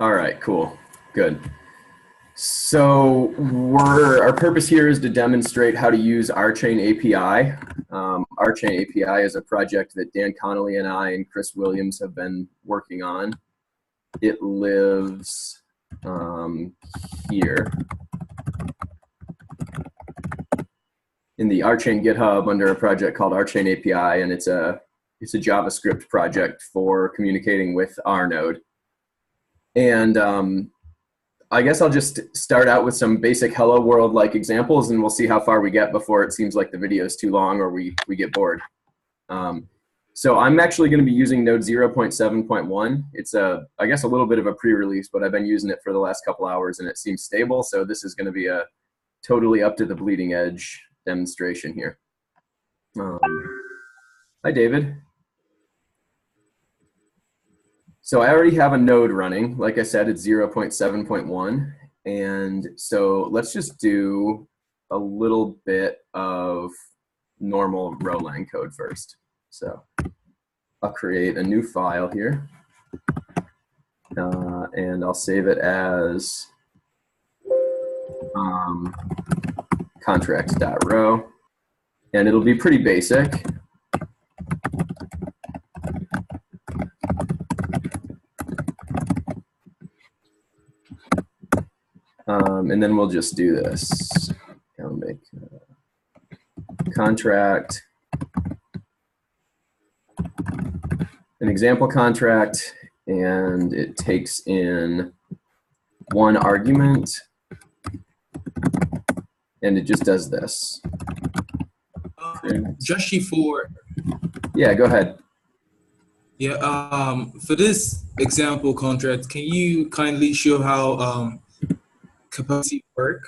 All right, cool. Good. So our purpose here is to demonstrate how to use Rchain API. Rchain API is a project that Dan Connolly and I and Chris Williams have been working on. It lives here in the Rchain GitHub under a project called Rchain API, and it's a JavaScript project for communicating with Rnode. And I guess I'll just start out with some basic hello world-like examples, and we'll see how far we get before it seems like the video is too long or we get bored. So I'm actually going to be using Node 0.7.1. It's I guess a little bit of a pre-release, but I've been using it for the last couple hours and it seems stable. So this is going to be a totally up to the bleeding edge demonstration here. Hi, David. So I already have a node running. Like I said, it's 0.7.1. And so let's just do a little bit of normal Rowlang code first. So I'll create a new file here. And I'll save it as contracts.row. And it'll be pretty basic. And then we'll just do this. I'll make a contract, an example contract, and it takes in one argument, and it just does this. Joshy, yeah, go ahead. Yeah, for this example contract, can you kindly show how capacity work?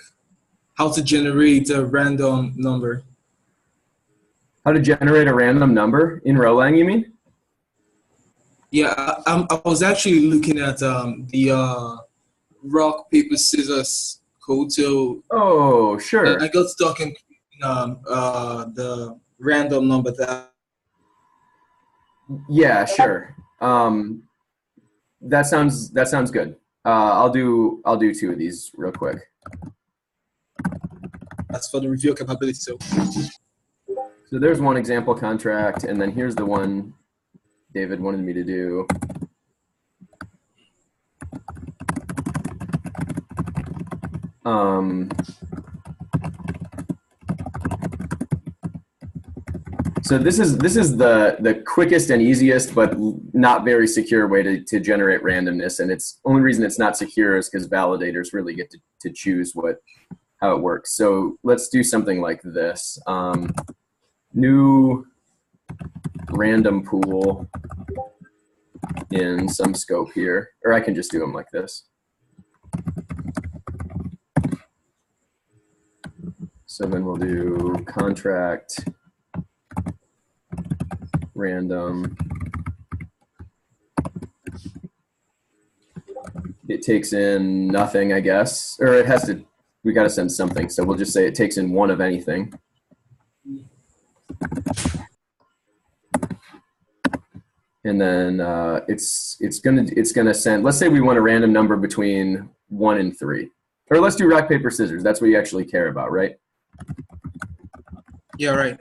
How to generate a random number? How to generate a random number in Rowlang, you mean? Yeah, I was actually looking at the rock, paper, scissors code. So oh, sure. I got stuck in the random number that. Yeah, sure. That sounds good. I'll do two of these real quick. That's for the review capability. So there's one example contract, and then here's the one David wanted me to do. So this is the quickest and easiest, but not very secure way to generate randomness. And it's only reason it's not secure is because validators really get to choose how it works. So let's do something like this. New random pool in some scope here, or I can just do them like this. So then we'll do contract random. It takes in nothing, I guess, or it has to, we got to send something. So we'll just say it takes in one of anything. And then it's gonna send, let's say we want a random number between 1 and 3. Or let's do rock, paper, scissors. That's what you actually care about, right? Yeah, right.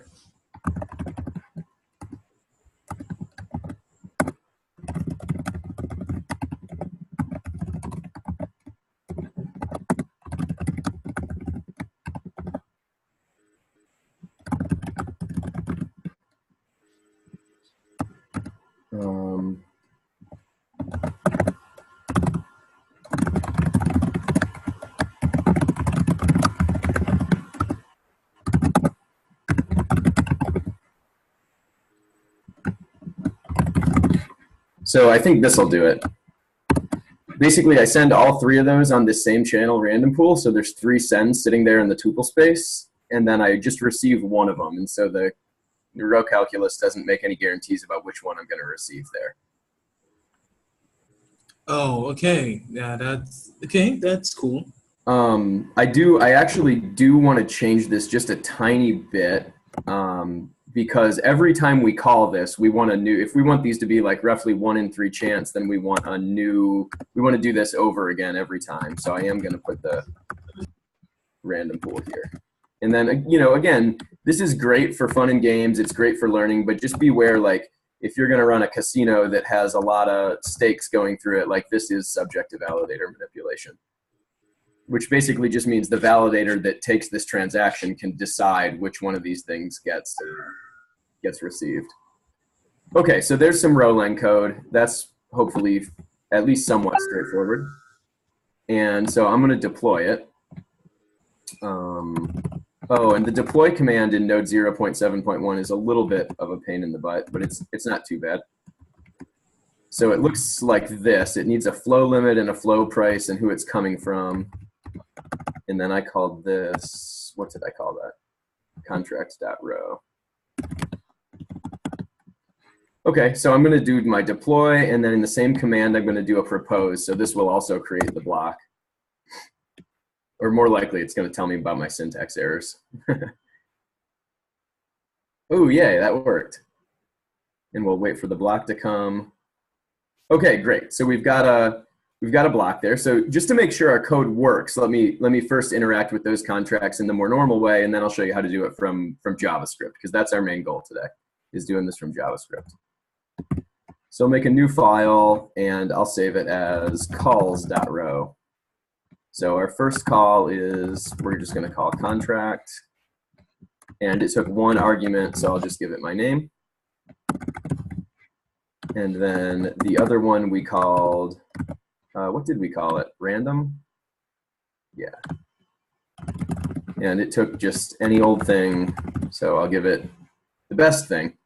So I think this will do it. Basically, I send all 3 of those on this same channel random pool. So there's 3 sends sitting there in the tuple space, and then I just receive one of them. And so the row calculus doesn't make any guarantees about which one I'm going to receive there. Oh, okay. Yeah, that's okay. That's cool. I actually do want to change this just a tiny bit because every time we call this, we want a new, if we want these to be like roughly 1 in 3 chance, then we want we want to do this over again every time. So I am going to put the random pool here. And then, you know, again, this is great for fun and games. It's great for learning, but just beware, like, if you're going to run a casino that has a lot of stakes going through it, like this is subject to validator manipulation, which basically just means the validator that takes this transaction can decide which one of these things gets received. Okay, so there's some Rowland code. That's hopefully at least somewhat straightforward. And so I'm going to deploy it. Oh, and the deploy command in node 0.7.1 is a little bit of a pain in the butt, but it's not too bad. So it looks like this. It needs a flow limit and a flow price and who it's coming from. And then I called this, what did I call that? Contracts.row. Okay, so I'm going to do my deploy, and then in the same command, I'm going to do a propose. So this will also create the block. Or more likely, it's going to tell me about my syntax errors. Oh, yay, that worked. And we'll wait for the block to come. Okay, great. So we've got a block there. So just to make sure our code works, let me first interact with those contracts in the more normal way, and then I'll show you how to do it from JavaScript, because that's our main goal today, is doing this from JavaScript. So I'll make a new file, and I'll save it as calls.row. So our first call is, we're just going to call contract, and it took 1 argument, so I'll just give it my name. And then the other one we called, what did we call it? Random? Yeah. And it took just any old thing, so I'll give it the best thing.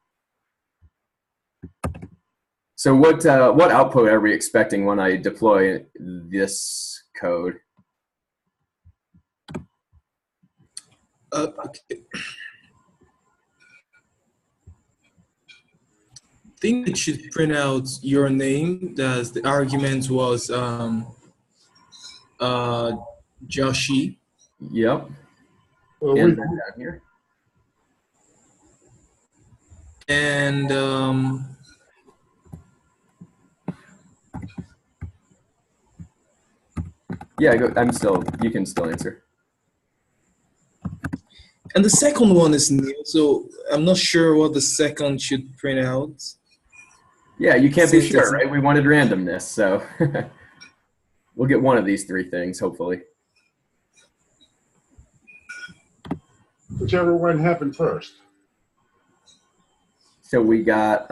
So what output are we expecting when I deploy this code? Okay. I think it should print out your name, as the argument was joshy. Yep. Well, And then down here. And yeah, you can still answer. and the second one is new, so I'm not sure what the second should print out. Yeah, you can't be Since sure, it's- right? We wanted randomness, so we'll get one of these 3 things, hopefully. whichever one happened first. So we got,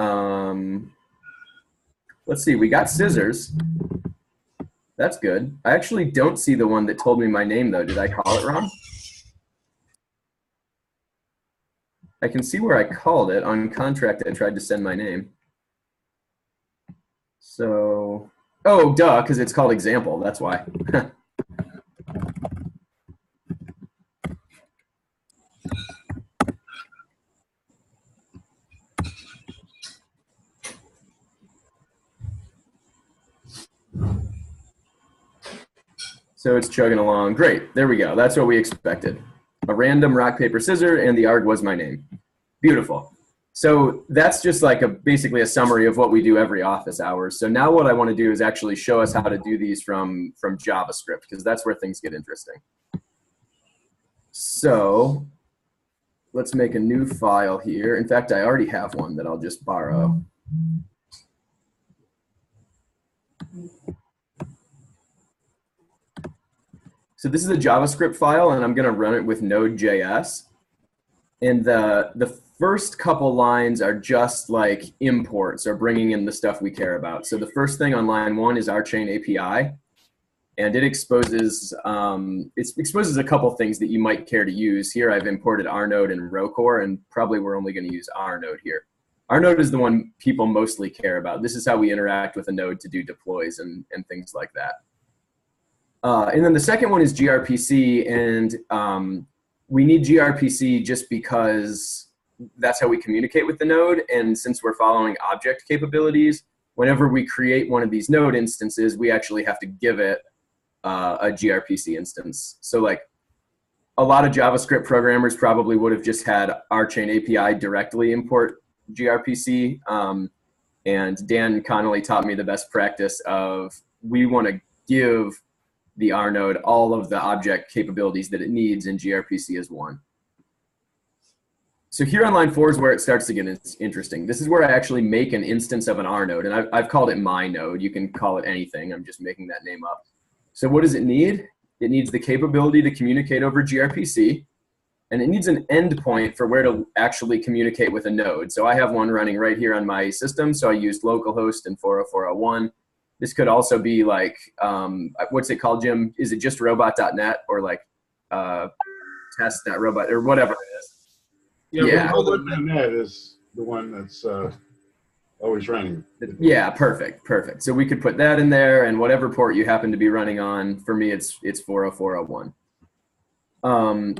let's see, we got scissors. That's good. I actually don't see the one that told me my name, though. Did I call it wrong? I can see where I called it. On contract, I tried to send my name. So, oh, duh, because it's called example. That's why. So it's chugging along. Great. There we go. That's what we expected. A random rock, paper, scissors, and the arg was my name. Beautiful. So that's just like basically a summary of what we do every office hours. So now what I want to do is actually show us how to do these from JavaScript, because that's where things get interesting. So let's make a new file here. In fact, I already have one that I'll just borrow. So this is a JavaScript file, and I'm going to run it with Node.js. And the first couple lines are just like imports or bringing in the stuff we care about. So the first thing on line 1 is Rchain API, and it exposes a couple things that you might care to use. Here I've imported rnode and rcore, and probably we're only going to use rnode here. Rnode is the one people mostly care about. This is how we interact with a node to do deploys and things like that. And then the second one is gRPC, and we need gRPC just because that's how we communicate with the node. And since we're following object capabilities, whenever we create one of these node instances, we actually have to give it a gRPC instance. So like a lot of JavaScript programmers probably would have just had Rchain API directly import gRPC. And Dan Connolly taught me the best practice of we want to give the R node all of the object capabilities that it needs in gRPC as one. So here on line 4 is where it starts to get interesting. This is where I actually make an instance of an R node, and I've called it my node. You can call it anything. I'm just making that name up. So what does it need? It needs the capability to communicate over gRPC, and it needs an endpoint for where to actually communicate with a node. So I have one running right here on my system, so I used localhost and 40401. This could also be like, what's it called, Jim? Is it just robot.net or like test.robot or whatever it is? Yeah. Robot.net is the one that's always running. Yeah, perfect. So we could put that in there, and whatever port you happen to be running on. For me, it's 40401.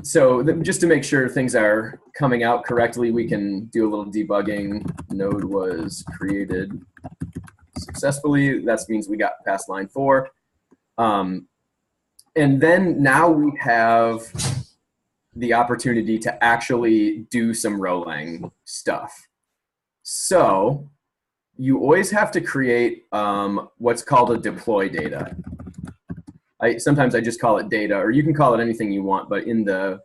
So just to make sure things are coming out correctly, we can do a little debugging. Node was created successfully. That means we got past line 4. And then now we have the opportunity to actually do some Rolang stuff. So you always have to create what's called a deploy data. Sometimes I just call it data, or you can call it anything you want, but in the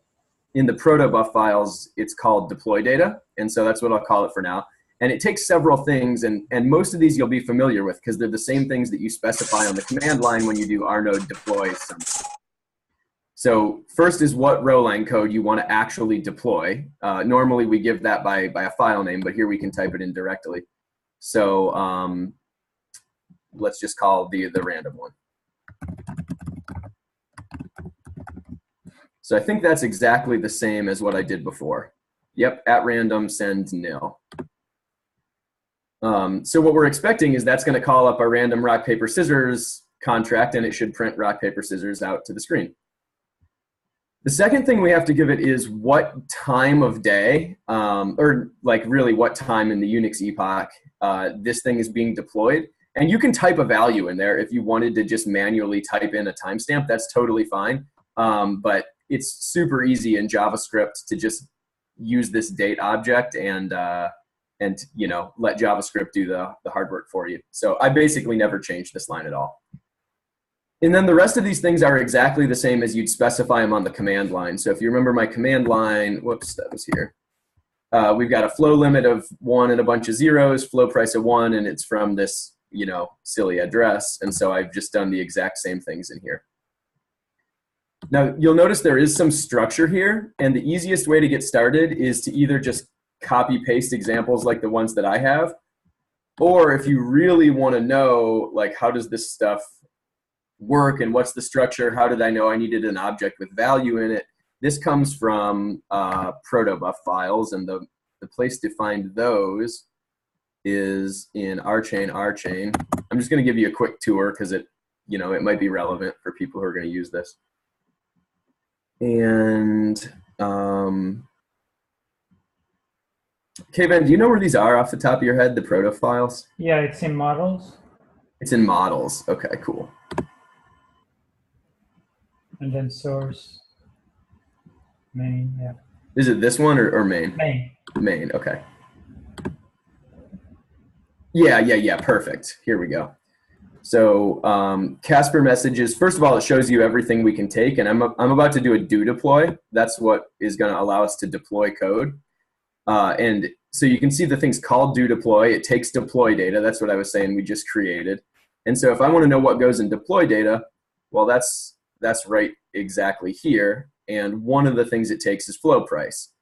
protobuf files, it's called deploy data, and so that's what I'll call it for now. And it takes several things, and most of these you'll be familiar with because they're the same things that you specify on the command line when you do rnode deploy something. So first is what Rolang code you want to actually deploy. Normally we give that by a file name, but here we can type it in directly. So let's just call the random one. So I think that's exactly the same as what I did before. Yep, at random send nil. So what we're expecting is that's going to call up our random rock, paper, scissors contract, and it should print rock, paper, scissors out to the screen. The second thing we have to give it is what time of day, or like really what time in the Unix epoch this thing is being deployed. And you can type a value in there if you wanted to just manually type in a timestamp. That's totally fine. But it's super easy in JavaScript to just use this date object and you know, let JavaScript do the hard work for you. So I basically never changed this line at all. And then the rest of these things are exactly the same as you'd specify them on the command line. So if you remember my command line, whoops, that was here. We've got a flow limit of 1 and a bunch of zeros, flow price of 1, and it's from this, you know, silly address. And so I've just done the exact same things in here. Now, you'll notice there is some structure here, and the easiest way to get started is to either just copy paste examples like the ones that I have, or if you really want to know, like, how does this stuff work and what's the structure, how did I know I needed an object with value in it, this comes from protobuf files, and the place to find those is in Rchain. I'm just going to give you a quick tour because it might be relevant for people who are going to use this. And Kevin, do you know where these are off the top of your head, the proto files? Yeah, it's in models. It's in models. Okay, cool. And then source, main, yeah. Is it this one or main? Main. Main, okay. Yeah, perfect. Here we go. So Casper messages, first of all, it shows you everything we can take, and I'm about to do a do deploy. That's what is going to allow us to deploy code. And so you can see the thing's called do deploy. It takes deploy data. That's what I was saying we just created. And so if I want to know what goes in deploy data, well, that's right exactly here. And one of the things it takes is flow price.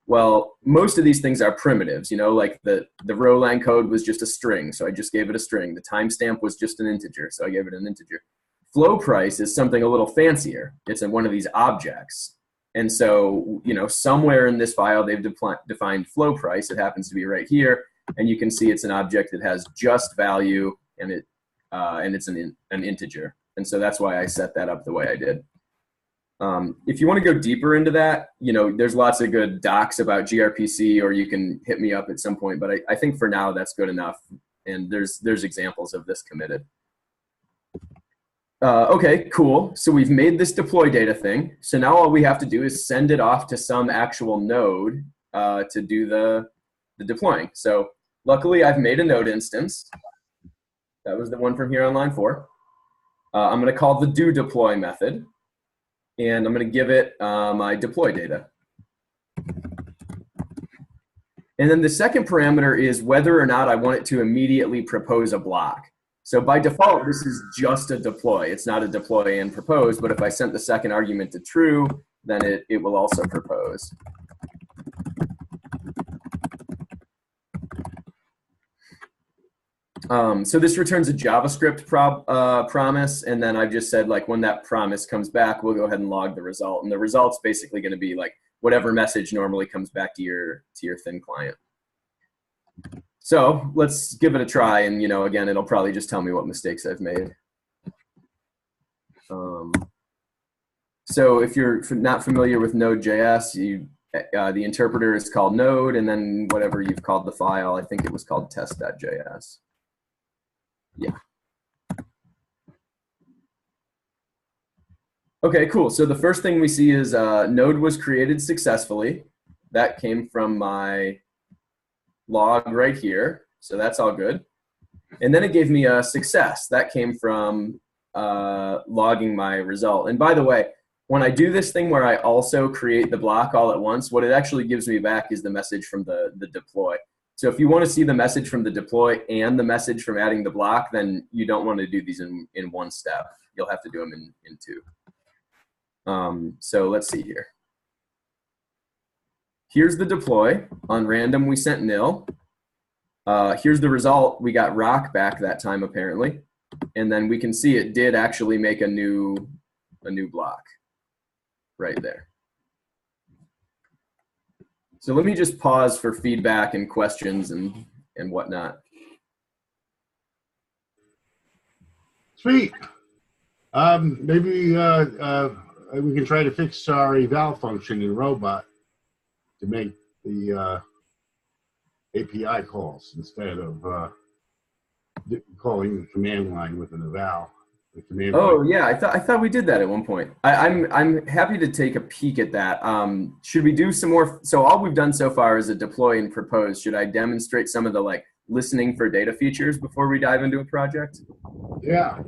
Well, most of these things are primitives, you know, like the Rolang code was just a string, so I just gave it a string. The timestamp was just an integer, so I gave it an integer. Flow price is something a little fancier. It's in one of these objects. And so, you know, somewhere in this file, they've defined flow price. It happens to be right here. And you can see it's an object that has just value, and it's an integer. And so that's why I set that up the way I did. If you want to go deeper into that, you know, there's lots of good docs about gRPC, or you can hit me up at some point. But I think for now, that's good enough. And there's examples of this committed. Okay, cool. So we've made this deploy data thing. So now all we have to do is send it off to some actual node to do the deploying. So luckily I've made a node instance. That was the one from here on line 4. I'm going to call the doDeploy method, and I'm going to give it my deploy data. And then the second parameter is whether or not I want it to immediately propose a block. So by default, this is just a deploy. It's not a deploy and propose, but if I sent the second argument to true, then it will also propose. So this returns a JavaScript promise, and then I've just said, like, when that promise comes back, we'll go ahead and log the result. And the result's basically going to be like whatever message normally comes back to your thin client. So let's give it a try, and again, it'll probably just tell me what mistakes I've made. So if you're not familiar with Node.js, the interpreter is called Node, and then whatever you've called the file, I think it was called test.js. Yeah. Okay, cool. So the first thing we see is Node was created successfully. That came from my log right here. So that's all good. And then it gave me a success. That came from logging my result. And by the way, when I do this thing where I also create the block all at once, what it actually gives me back is the message from the deploy. So if you want to see the message from the deploy and the message from adding the block, then you don't want to do these in one step. You'll have to do them in two. So let's see here. Here's the deploy. On random, we sent nil. Here's the result. We got rock back that time, apparently. And then we can see it did actually make a new block right there. So let me just pause for feedback and questions and whatnot. Sweet. Maybe we can try to fix our eval function in robot to make the API calls instead of calling the command line with an eval. Oh yeah, I thought we did that at one point. I'm happy to take a peek at that. Should we do some more? So all we've done so far is a deploy and propose. Should I demonstrate some of the listening for data features before we dive into a project? Yeah.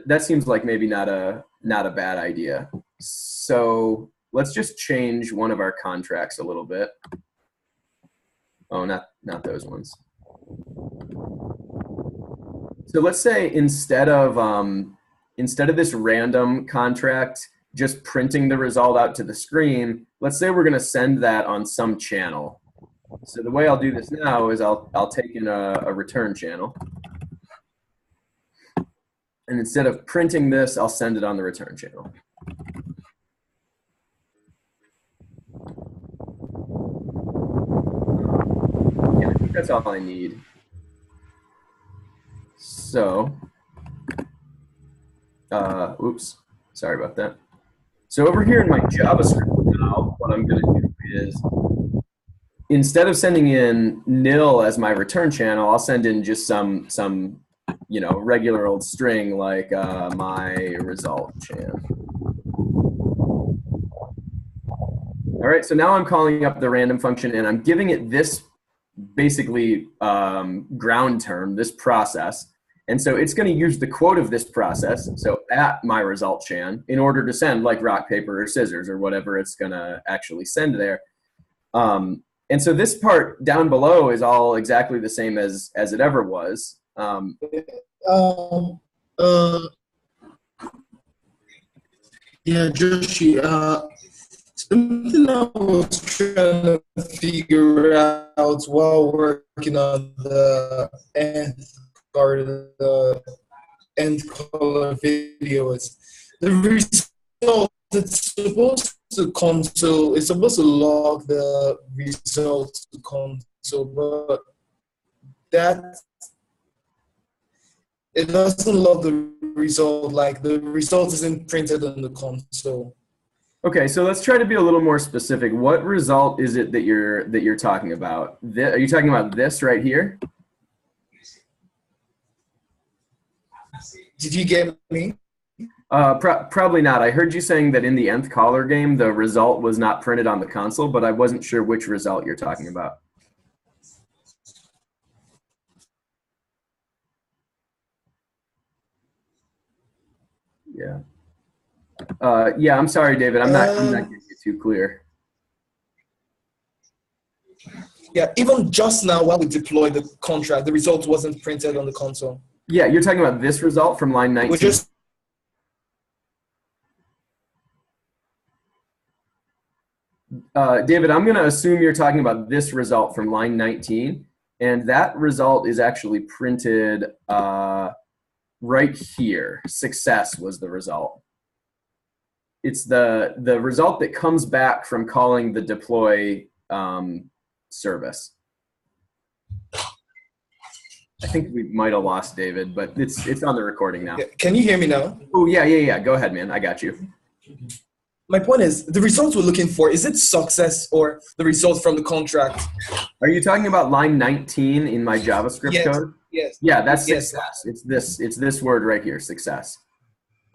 That seems like maybe not a bad idea. So let's just change one of our contracts a little bit. Oh, not those ones. So let's say instead of this random contract just printing the result out to the screen, let's say we're going to send that on some channel. So the way I'll do this now is I'll take in a return channel. And instead of printing this, I'll send it on the return channel. Yeah, I think that's all I need. So, oops, sorry about that. So over here in my JavaScript now, what I'm going to do is, instead of sending in nil as my return channel, I'll send in just some regular old string like my result chan. All right, so now I'm calling up the random function and I'm giving it this basically ground term, this process. And so it's going to use the quote of this process, so at my result chan, in order to send like rock, paper, or scissors or whatever it's going to actually send there. And so this part down below is all exactly the same as it ever was. Yeah, Joshy, something I was trying to figure out while working on the nth part of the nth color video is the result. It's supposed to console. It's supposed to log the results to console, but it doesn't log the result. Like the result isn't printed on the console. Okay, so let's try to be a little more specific. What result is it that you're talking about? Are you talking about this right here? Did you get me? Probably not. I heard you saying that in the nth caller game, the result was not printed on the console, but I wasn't sure which result you're talking about. Yeah. Yeah, I'm sorry, David. I'm not getting it too clear. Yeah, even just now when we deployed the contract, the result wasn't printed on the console. Yeah, you're talking about this result from line 19. We just David, I'm going to assume you're talking about this result from line 19, and that result is actually printed right here. Success was the result. It's the result that comes back from calling the deploy service. I think we might have lost David, but it's on the recording now. Yeah. Can you hear me now? Oh, yeah. Go ahead, man. I got you. My point is, the result we're looking for, is it success or the result from the contract? Are you talking about line 19 in my JavaScript code? Yes. Yeah, that's success. It's this word right here, success.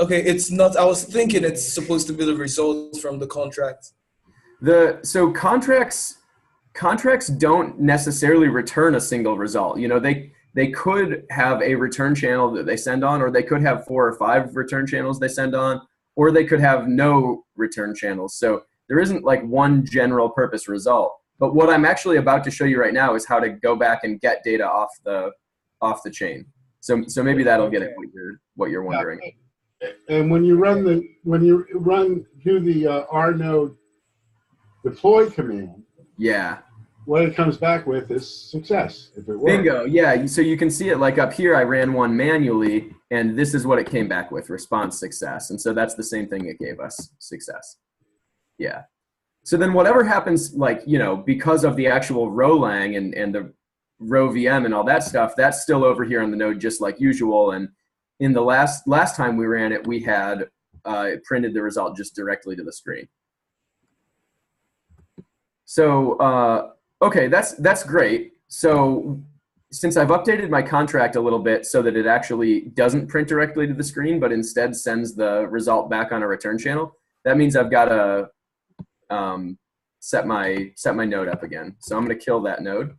Okay, it's not. I was thinking it's supposed to be the result from the contract. So contracts don't necessarily return a single result. You know, they could have a return channel that they send on, or they could have 4 or 5 return channels they send on, or they could have no return channels. So there isn't like one general purpose result. But what I'm actually about to show you right now is how to go back and get data off the chain. So maybe that'll get at what you're wondering. And when you do the rnode deploy command, yeah, what it comes back with is success if it works. Bingo. Yeah. So you can see it like up here. I ran one manually, and this is what it came back with: response success. And so that's the same thing it gave us, success. Yeah. So then whatever happens, like, you know, because of the actual Rolang and the row VM and all that stuff, that's still over here on the node just like usual. And in the last time we ran it, we had it printed the result just directly to the screen. So okay, that's great. So since I've updated my contract a little bit so that it actually doesn't print directly to the screen, but instead sends the result back on a return channel, that means I've got to set my node up again. So I'm going to kill that node.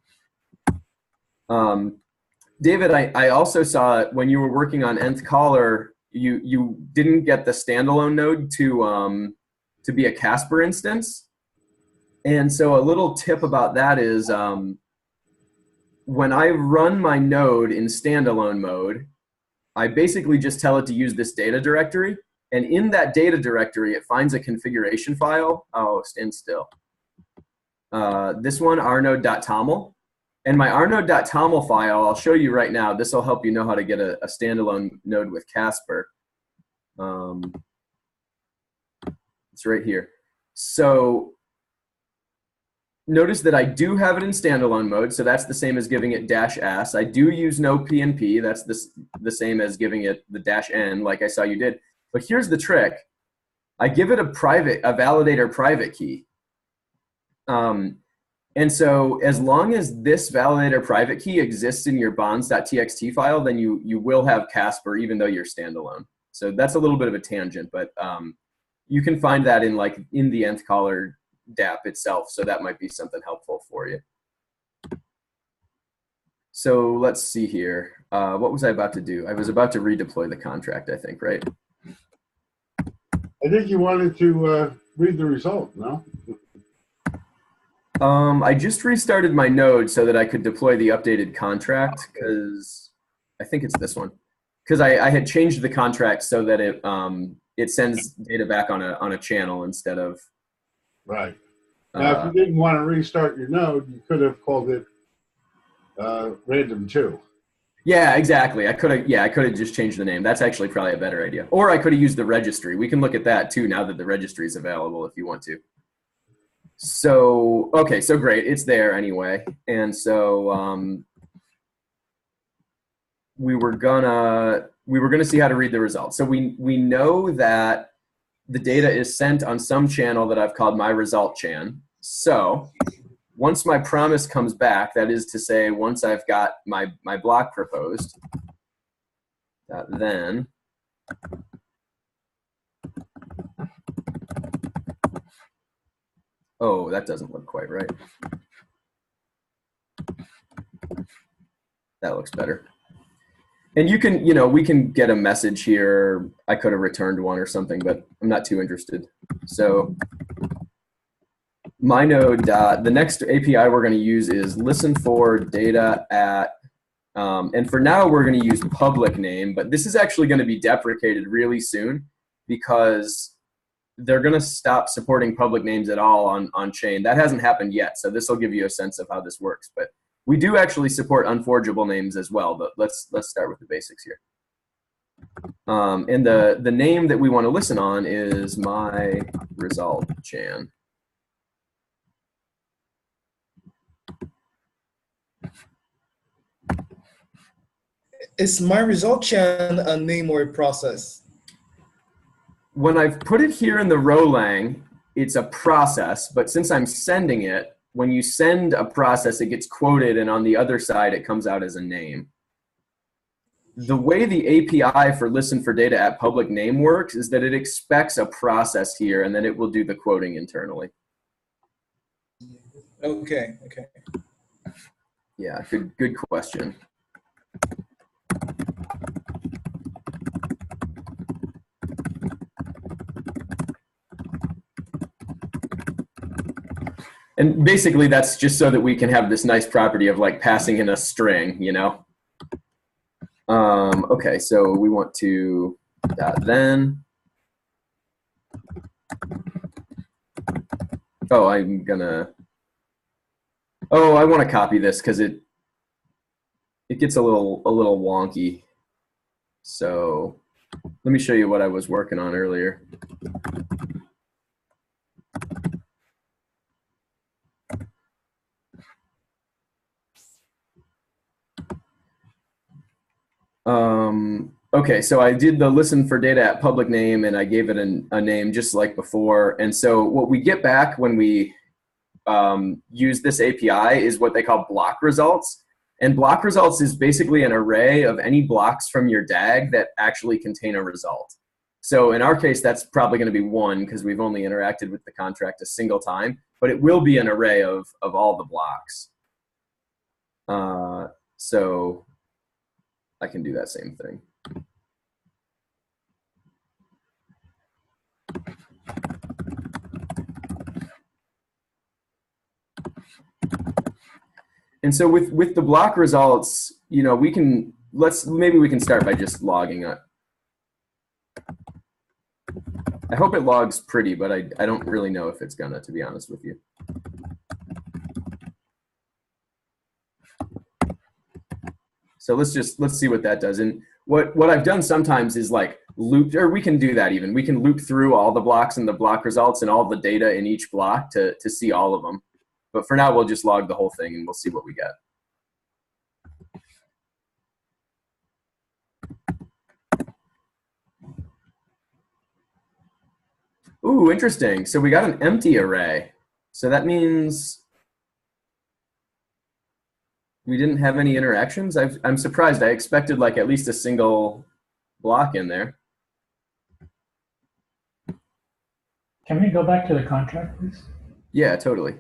David, I also saw when you were working on nth caller, you didn't get the standalone node to be a Casper instance. And so a little tip about that is when I run my node in standalone mode, I basically just tell it to use this data directory. And in that data directory, it finds a configuration file. Oh, stand still. This one, rnode.toml. And my rnode.toml file, I'll show you right now. This will help you know how to get a standalone node with Casper. It's right here. So notice that I do have it in standalone mode, so that's the same as giving it -s. I do use no PNP. That's the same as giving it the -n, like I saw you did. But here's the trick. I give it a validator private key. And so as long as this validator private key exists in your bonds.txt file, then you will have Casper even though you're standalone. So that's a little bit of a tangent, but you can find that in the nth caller DApp itself, so that might be something helpful for you. So let's see here. What was I about to do? I was about to redeploy the contract, I think, right? I think you wanted to read the result, no? I just restarted my node so that I could deploy the updated contract, because I think it's this one. Because I had changed the contract so that it sends data back on a channel instead of. Right. Now, if you didn't want to restart your node, you could have called it random2. Yeah, exactly. I could have just changed the name. That's actually probably a better idea. Or I could have used the registry. We can look at that too now that the registry is available if you want to. So, okay, so great. It's there anyway. And so we were gonna see how to read the results. So we know that the data is sent on some channel that I've called my result chan. So once my promise comes back, that is to say, once I've got my block proposed, then Oh, that doesn't look quite right. That looks better. And you can, we can get a message here. I could have returned one or something, but I'm not too interested. So my node, the next API we're going to use is listen for data at, and for now we're going to use public name, but this is actually going to be deprecated really soon because they're going to stop supporting public names at all on chain. That hasn't happened yet, so this will give you a sense of how this works. But we do actually support unforgeable names as well, but let's start with the basics here. And the name that we want to listen on is my result Chan. Is my result Chan a name or a process? When I've put it here in the Rolang, it's a process, but since I'm sending it, when you send a process, it gets quoted, and on the other side, it comes out as a name. The way the API for listen for data at public name works is that it expects a process here, and then it will do the quoting internally. Okay. Yeah, good question. And basically, that's just so that we can have this nice property of like passing in a string, Okay, so we want to then. Oh, I want to copy this because it gets a little wonky. So let me show you what I was working on earlier. Okay, so I did the listen for data at public name, and I gave it a name just like before. And so what we get back when we use this API is what they call block results. And block results is basically an array of any blocks from your DAG that actually contain a result. So in our case, that's probably going to be 1 because we've only interacted with the contract a single time, but it will be an array of all the blocks. So I can do that same thing. And so with the block results, maybe we can start by just logging it. I hope it logs pretty, but I don't really know if it's gonna, to be honest with you. So let's see what that does. And what I've done sometimes is like loop, or we can do that even. We can loop through all the blocks and the block results and all the data in each block to see all of them. But for now, we'll just log the whole thing and we'll see what we get. Ooh, interesting. So we got an empty array. So that means we didn't have any interactions. I'm surprised. I expected like at least a single block in there. Can we go back to the contract, please? Yeah, totally.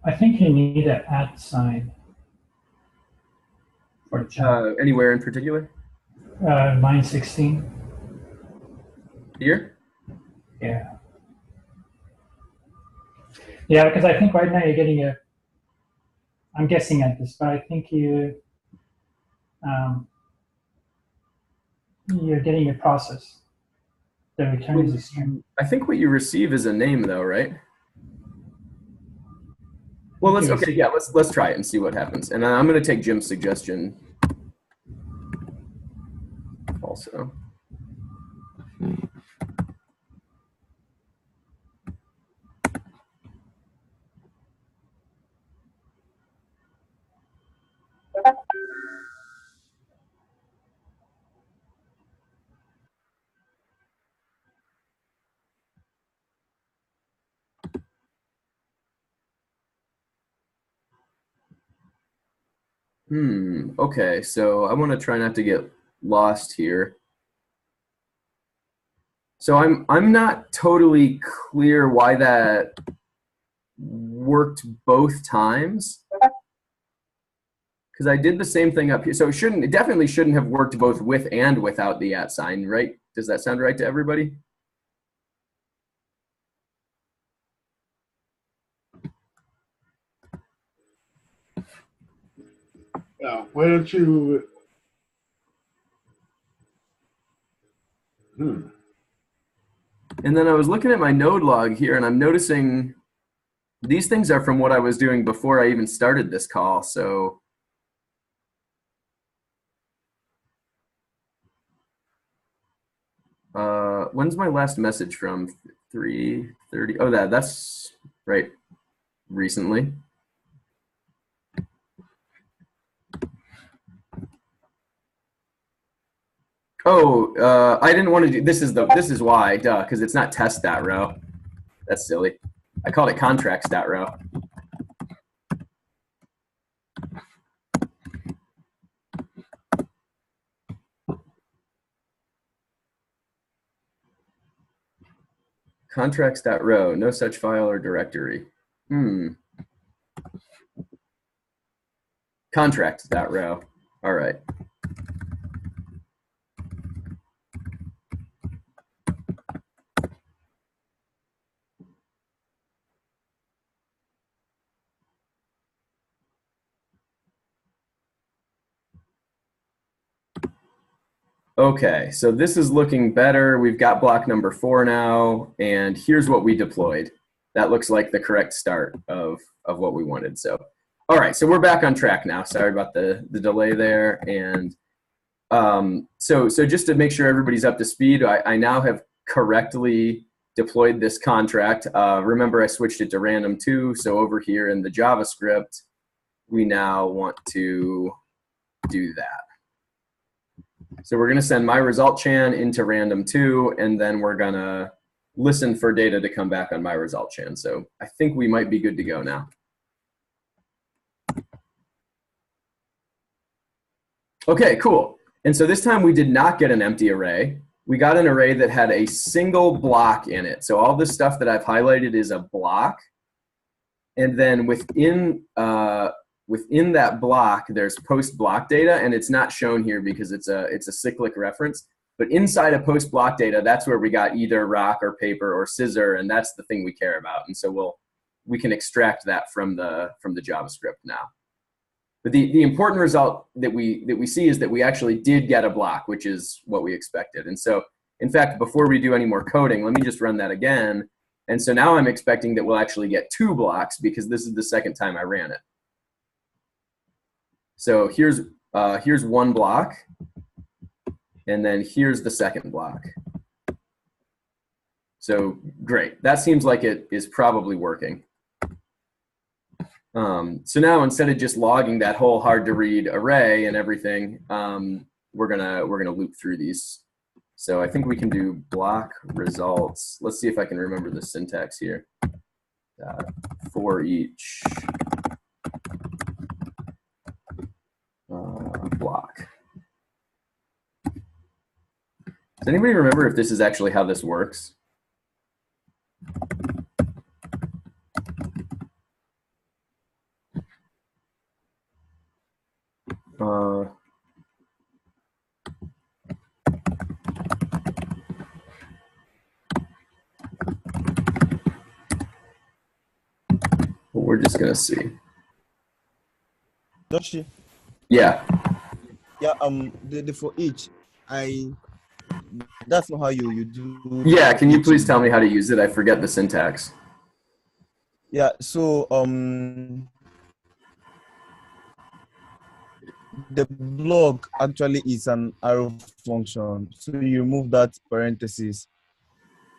I think you need an @ sign for the chat. Anywhere in particular? Line 16. Here? Yeah. Yeah, because I think right now you're getting I'm guessing at this, but I think you're getting a process that returns a string. I think what you receive is a name though, right? Well, let's try it and see what happens. And I'm going to take Jim's suggestion also. Okay, so I want to try not to get lost here. So I'm not totally clear why that worked both times. Because I did the same thing up here. So it definitely shouldn't have worked both with and without the @ sign, right? Does that sound right to everybody? Yeah. Why don't you? And then I was looking at my node log here, and I'm noticing these things are from what I was doing before I even started this call. So when's my last message from? 3:30. Oh, that's right. Recently. Oh, I didn't want to do this. Is why, duh, because it's not test.row. That's silly. I called it contracts.row. Contracts.row, no such file or directory. Contracts.row. All right. Okay, so this is looking better. We've got block number 4 now, and here's what we deployed. That looks like the correct start of what we wanted. So, all right, so we're back on track now. Sorry about the delay there. And so just to make sure everybody's up to speed, I now have correctly deployed this contract. Remember, I switched it to random 2. So over here in the JavaScript, we now want to do that. So we're going to send my result chan into random 2, and then we're going to listen for data to come back on my result chan. So I think we might be good to go now. Okay, cool. And so this time we did not get an empty array. We got an array that had a single block in it. So all this stuff that I've highlighted is a block. And then within that block, there's post block data, and it's not shown here because it's a cyclic reference. But inside of post block data, that's where we got either rock or paper or scissor, and that's the thing we care about. And so we can extract that from the JavaScript now. But the important result that we see is that we actually did get a block, which is what we expected. And so, in fact, before we do any more coding, let me just run that again. And so now I'm expecting that we'll actually get 2 blocks because this is the second time I ran it. So here's 1 block, and then here's the second block. So great. That seems like it is probably working. So now instead of just logging that whole hard to read array and everything, we're gonna loop through these. So I think we can do block results. Let's see if I can remember the syntax here. For each block. Does anybody remember if this is actually how this works? We're just gonna see. Joshy. Yeah. Yeah. The for each, that's not how you do. Yeah. Can you please tell me how to use it? I forget the syntax. Yeah. So the block actually is an arrow function. So you remove that parenthesis.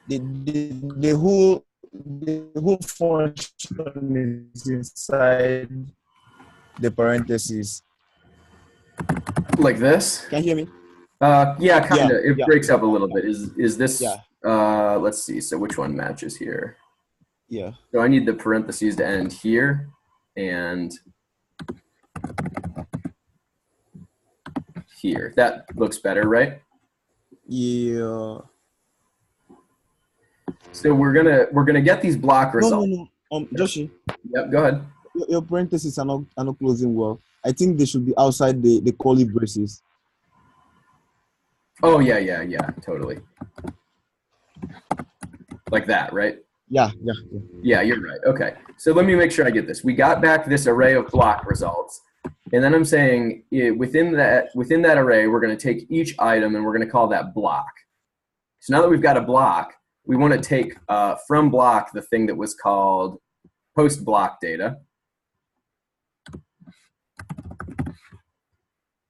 The whole function is inside the parenthesis. Like this? Can you hear me? Yeah, kind of. It yeah. breaks up a little bit. Is this? Yeah. Let's see. So which one matches here? Yeah. So I need the parentheses to end here, and here. That looks better, right? Yeah. So we're gonna get these block results. No. Joshy, Yep, go ahead. your parentheses are not closing well. I think they should be outside the curly braces. Oh yeah, totally. Like that, right? Yeah. Yeah, you're right. Okay. So let me make sure I get this. We got back this array of block results. And then I'm saying within that array, we're going to take each item and we're going to call that block. So now that we've got a block, we want to take from block the thing that was called post block data.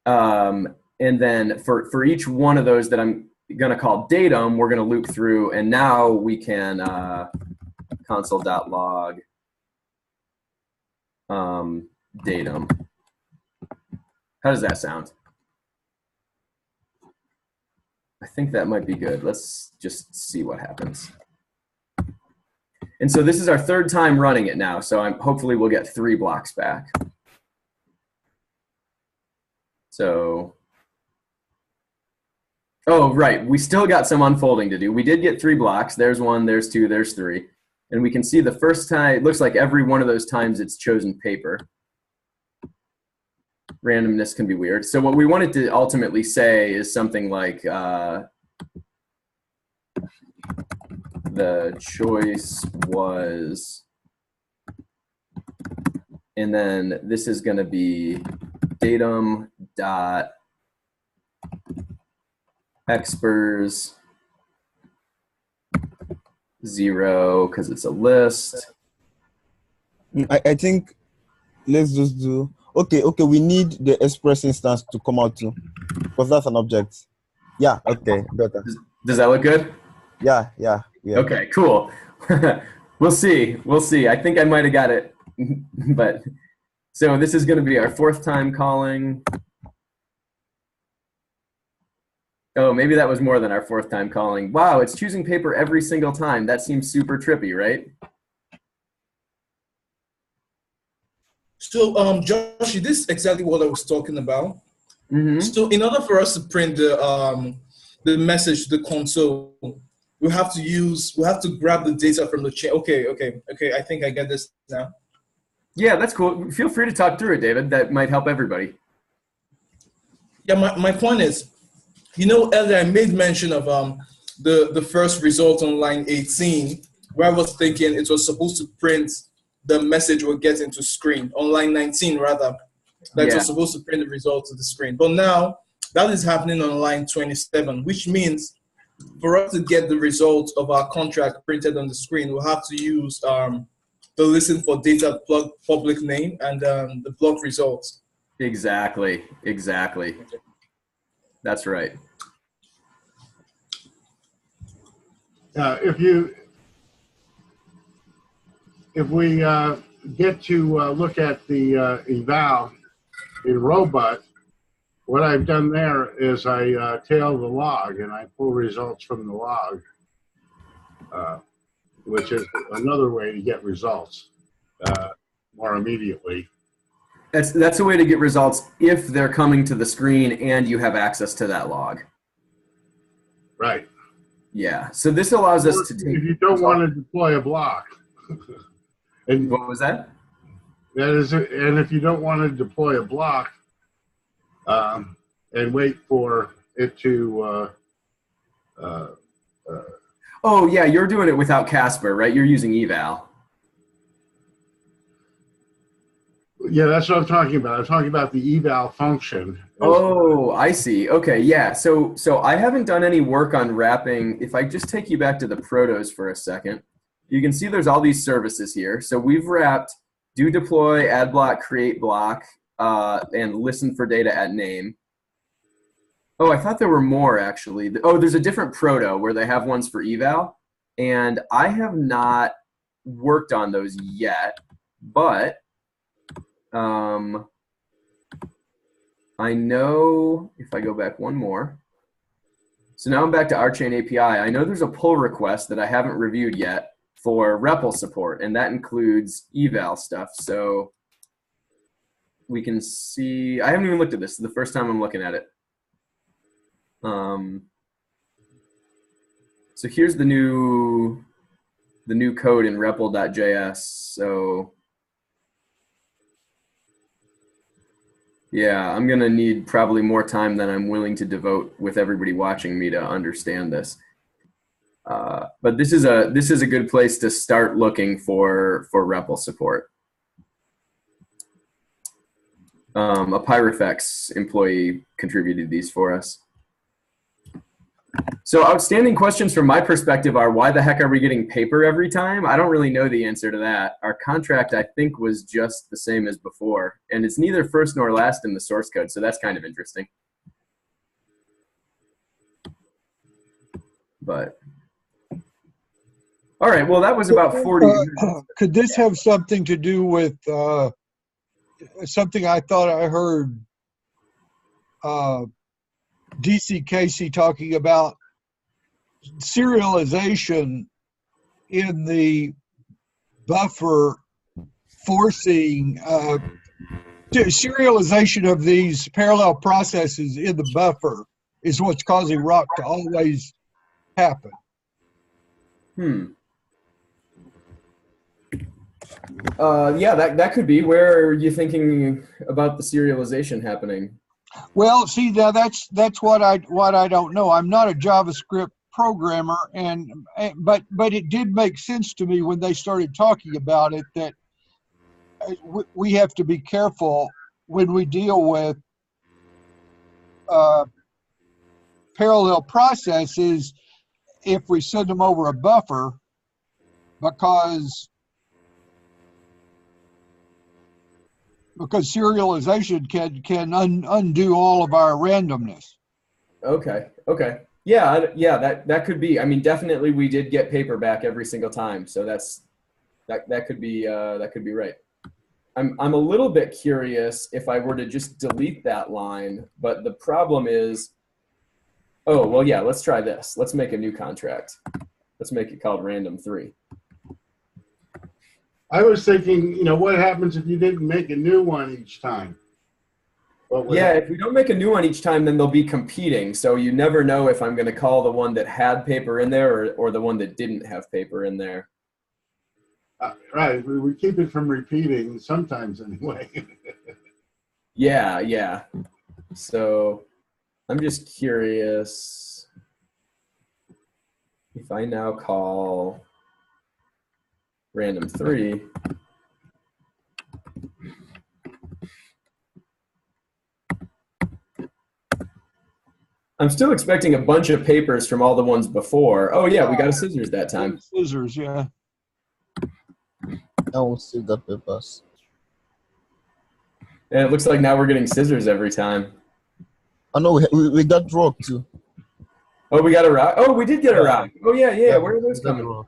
And then for each one of those that I'm going to call datum, we're going to loop through, and now we can console.log datum. How does that sound? I think that might be good. Let's just see what happens. And so this is our third time running it now, so hopefully we'll get 3 blocks back. So, oh, right, we still got some unfolding to do. We did get 3 blocks. There's 1, there's 2, there's 3. And we can see the first time, it looks like every one of those times it's chosen paper. Randomness can be weird. So what we wanted to ultimately say is something like the choice was, and then this is going to be datum dot expers 0 because it's a list. I think let's just do okay. We need the express instance to come out too, because that's an object. Yeah. Okay. Better. Does that look good? Yeah. Okay. Cool. We'll see. I think I might have got it, but so this is going to be our 4th time calling. Oh, maybe that was more than our 4th time calling. Wow, it's choosing paper every single time. That seems super trippy, right? So, Josh, this is exactly what I was talking about. Mm-hmm. So, in order for us to print the message to the console, we have to grab the data from the chain. Okay. I think I get this now. Yeah, that's cool. Feel free to talk through it, David. That might help everybody. Yeah, my point is, earlier I made mention of the first result on line 18, where I was thinking it was supposed to print the message we're getting to screen on line 19 rather. That was supposed to print the result to the screen. But now that is happening on line 27, which means for us to get the result of our contract printed on the screen, we'll have to use the listen for data plug public name and the block results. Exactly. That's right. If we get to look at the eval in Robot, what I've done there is I tail the log and I pull results from the log, which is another way to get results more immediately. That's a way to get results if they're coming to the screen and you have access to that log. Right. Yeah. So this allows us to take. If you don't want to deploy a block. And what was that? And if you don't want to deploy a block and wait for it to. Oh yeah, you're doing it without Casper, right? You're using eval. Yeah, that's what I'm talking about. I'm talking about the eval function. Oh, I see. Okay, yeah. So I haven't done any work on wrapping. If I just take you back to the protos for a second, you can see there's all these services here. So we've wrapped do deploy, add block, create block, and listen for data at name. Oh, I thought there were more actually. Oh, there's a different proto where they have ones for eval, and I have not worked on those yet, but I know if I go back one more. So now I'm back to Rchain API. I know there's a pull request that I haven't reviewed yet for REPL support, and that includes eval stuff. So we can see, I haven't even looked at this. This is the first time I'm looking at it. So here's the new new code in REPL.js. So yeah, I'm gonna need probably more time than I'm willing to devote with everybody watching me to understand this. But this is a good place to start looking for REPL support. A Pyrefx employee contributed these for us. So outstanding questions from my perspective are, why the heck are we getting paper every time? I don't really know the answer to that. Our contract, I think, was just the same as before, and it's neither first nor last in the source code, so that's kind of interesting. But all right, well, that was about 40 minutes. Could this have something to do with something I thought I heard DC Casey talking about serialization in the buffer, forcing serialization of these parallel processes in the buffer is what's causing rock to always happen. Yeah, that could be. Where are you thinking about the serialization happening? Well, see, now that's what I don't know. I'm not a JavaScript programmer, but it did make sense to me when they started talking about it that we have to be careful when we deal with parallel processes if we send them over a buffer, because serialization can undo all of our randomness. Okay. Yeah, that could be. I mean, definitely we did get paper back every single time, so that could be right. I'm a little bit curious if I were to just delete that line, but the problem is, oh, well, yeah, let's try this. Let's make a new contract. Let's make it called random3. I was thinking, what happens if you didn't make a new one each time? Yeah, if we don't make a new one each time, then they'll be competing. So you never know if I'm going to call the one that had paper in there or the one that didn't have paper in there. Right. We keep it from repeating sometimes anyway. Yeah. So I'm just curious if I now call random3. I'm still expecting a bunch of papers from all the ones before. Oh yeah, we got a scissors that time. Scissors, yeah. I will see the papers. And it looks like now we're getting scissors every time. Oh no, we got rock too. Oh, we got a rock. Oh, we did get a rock. Oh yeah. Where are those coming from?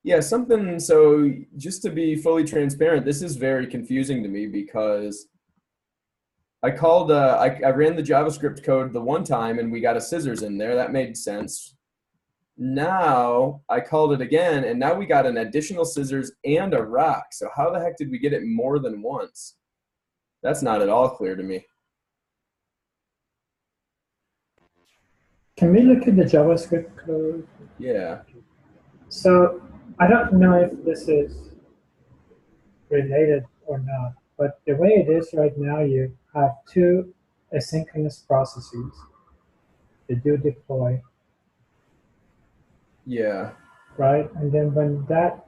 Yeah, so just to be fully transparent, this is very confusing to me because I called, I ran the JavaScript code the one time and we got a scissors in there. That made sense. Now I called it again and now we got an additional scissors and a rock. So how the heck did we get it more than once? That's not at all clear to me. Can we look at the JavaScript code? Yeah. So I don't know if this is related or not, but the way it is right now, you have two asynchronous processes that do deploy. Yeah. Right? And then when that,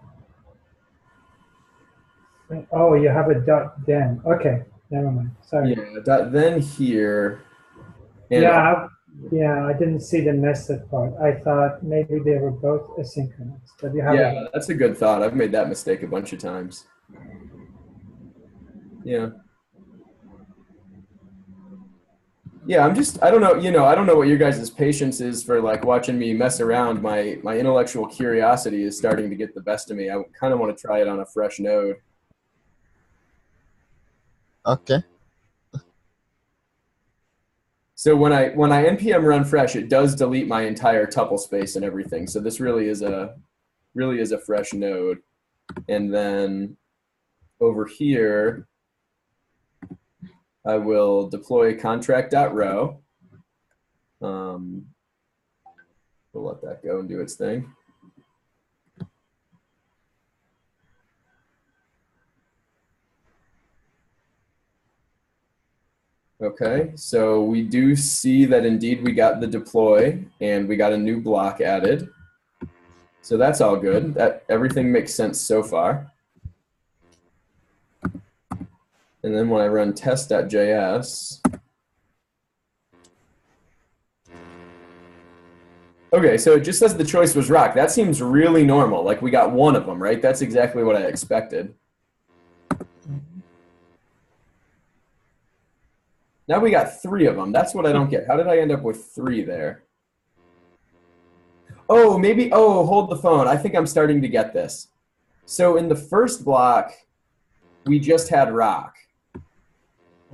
oh, you have a dot then. Okay, never mind. Sorry. Yeah, dot then here. And Yeah, I didn't see the nested part. I thought maybe they were both asynchronous, but you have. Yeah, that's a good thought. I've made that mistake a bunch of times. Yeah. Yeah, I don't know, I don't know what your guys' patience is for like watching me mess around. My intellectual curiosity is starting to get the best of me. I kind of want to try it on a fresh node. Okay. So when I npm run fresh, it does delete my entire tuple space and everything. So this really is a fresh node. And then over here, I will deploy contract.row. We'll let that go and do its thing. Okay, so we do see that indeed we got the deploy and we got a new block added. So that's all good. That everything makes sense so far. And then when I run test.js, okay, so it just says the choice was rock. That seems really normal. Like we got one of them, right? That's exactly what I expected. Now we got 3 of them. That's what I don't get. How did I end up with 3 there? Oh, maybe, oh, hold the phone. I think I'm starting to get this. So in the first block, we just had rock.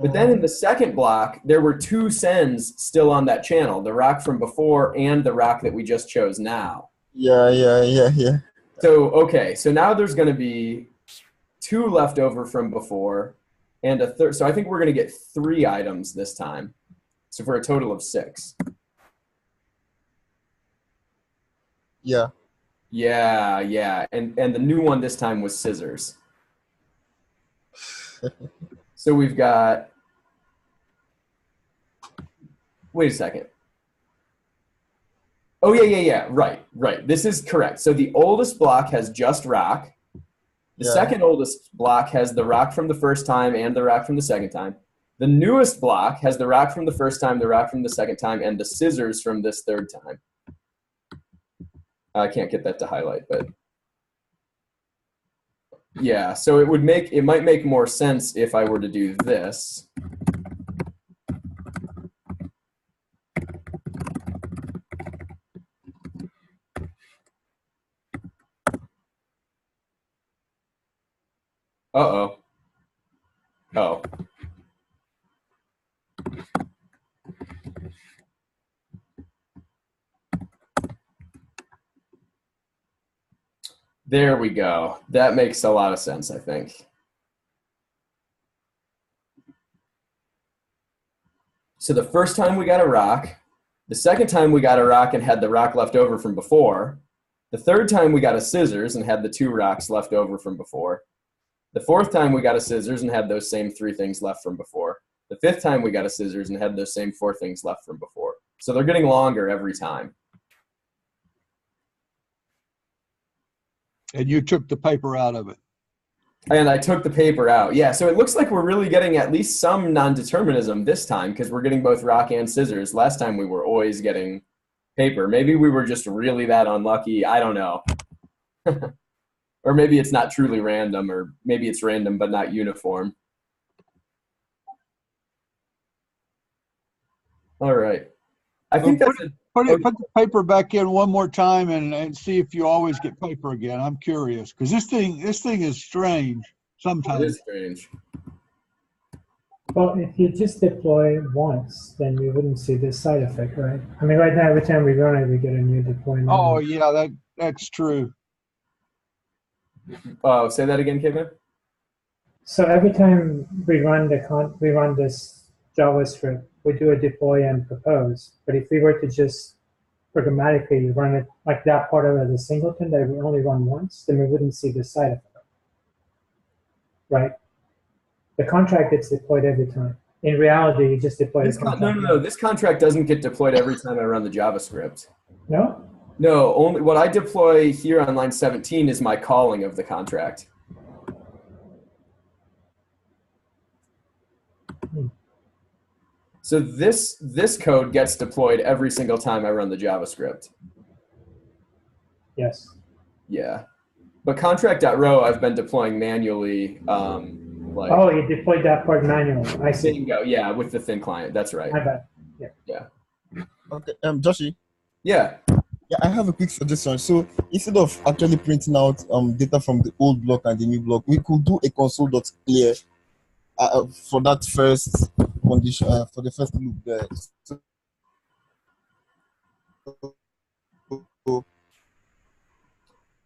But then in the second block, there were 2 sends still on that channel, the rock from before and the rock that we just chose now. Yeah. So, okay, so now there's going to be 2 left over from before and a third. So I think we're going to get 3 items this time. So for a total of 6. Yeah. Yeah. And the new one this time was scissors. So we've got, wait a second. Oh, yeah. Right. This is correct. So the oldest block has just rock. The second oldest block has the rock from the first time and the rock from the second time. The newest block has the rock from the first time, the rock from the second time, and the scissors from this third time. I can't get that to highlight, but yeah, so it might make more sense if I were to do this. Uh-oh. Oh. There we go. That makes a lot of sense, I think. So the first time we got a rock, the second time we got a rock and had the rock left over from before, the third time we got a scissors and had the 2 rocks left over from before, the fourth time we got a scissors and had those same 3 things left from before, the fifth time we got a scissors and had those same 4 things left from before. So they're getting longer every time. And you took the paper out of it. And I took the paper out. Yeah, so it looks like we're really getting at least some non-determinism this time because we're getting both rock and scissors. Last time we were always getting paper. Maybe we were just really that unlucky. I don't know. Or maybe it's not truly random, or maybe it's random but not uniform. All right. I think that's Put the paper back in one more time and see if you always get paper again. I'm curious because this thing is strange sometimes. It is strange. Well, if you just deploy once, then you wouldn't see this side effect, right? I mean, right now, every time we run it, we get a new deployment. Oh, yeah, that's true. Oh, say that again, Kevin. So every time we run this JavaScript, we do a deploy and propose. But if we were to just programmatically run it like that part of it as a singleton that we only run once, then we wouldn't see this side effect, right? The contract gets deployed every time. In reality, you just deploy the contract. No. This contract doesn't get deployed every time I run the JavaScript. No? No, only what I deploy here on line 17 is my calling of the contract. So this code gets deployed every single time I run the JavaScript. Yes. Yeah. But contract.row I've been deploying manually. Oh, you deployed that part manually. I see. There you go. Yeah, with the thin client. That's right. My bad. Yeah. Okay, Joshy. Yeah. Yeah, I have a quick suggestion. So instead of actually printing out data from the old block and the new block, we could do a console.clear for that first condition, for the first loop there.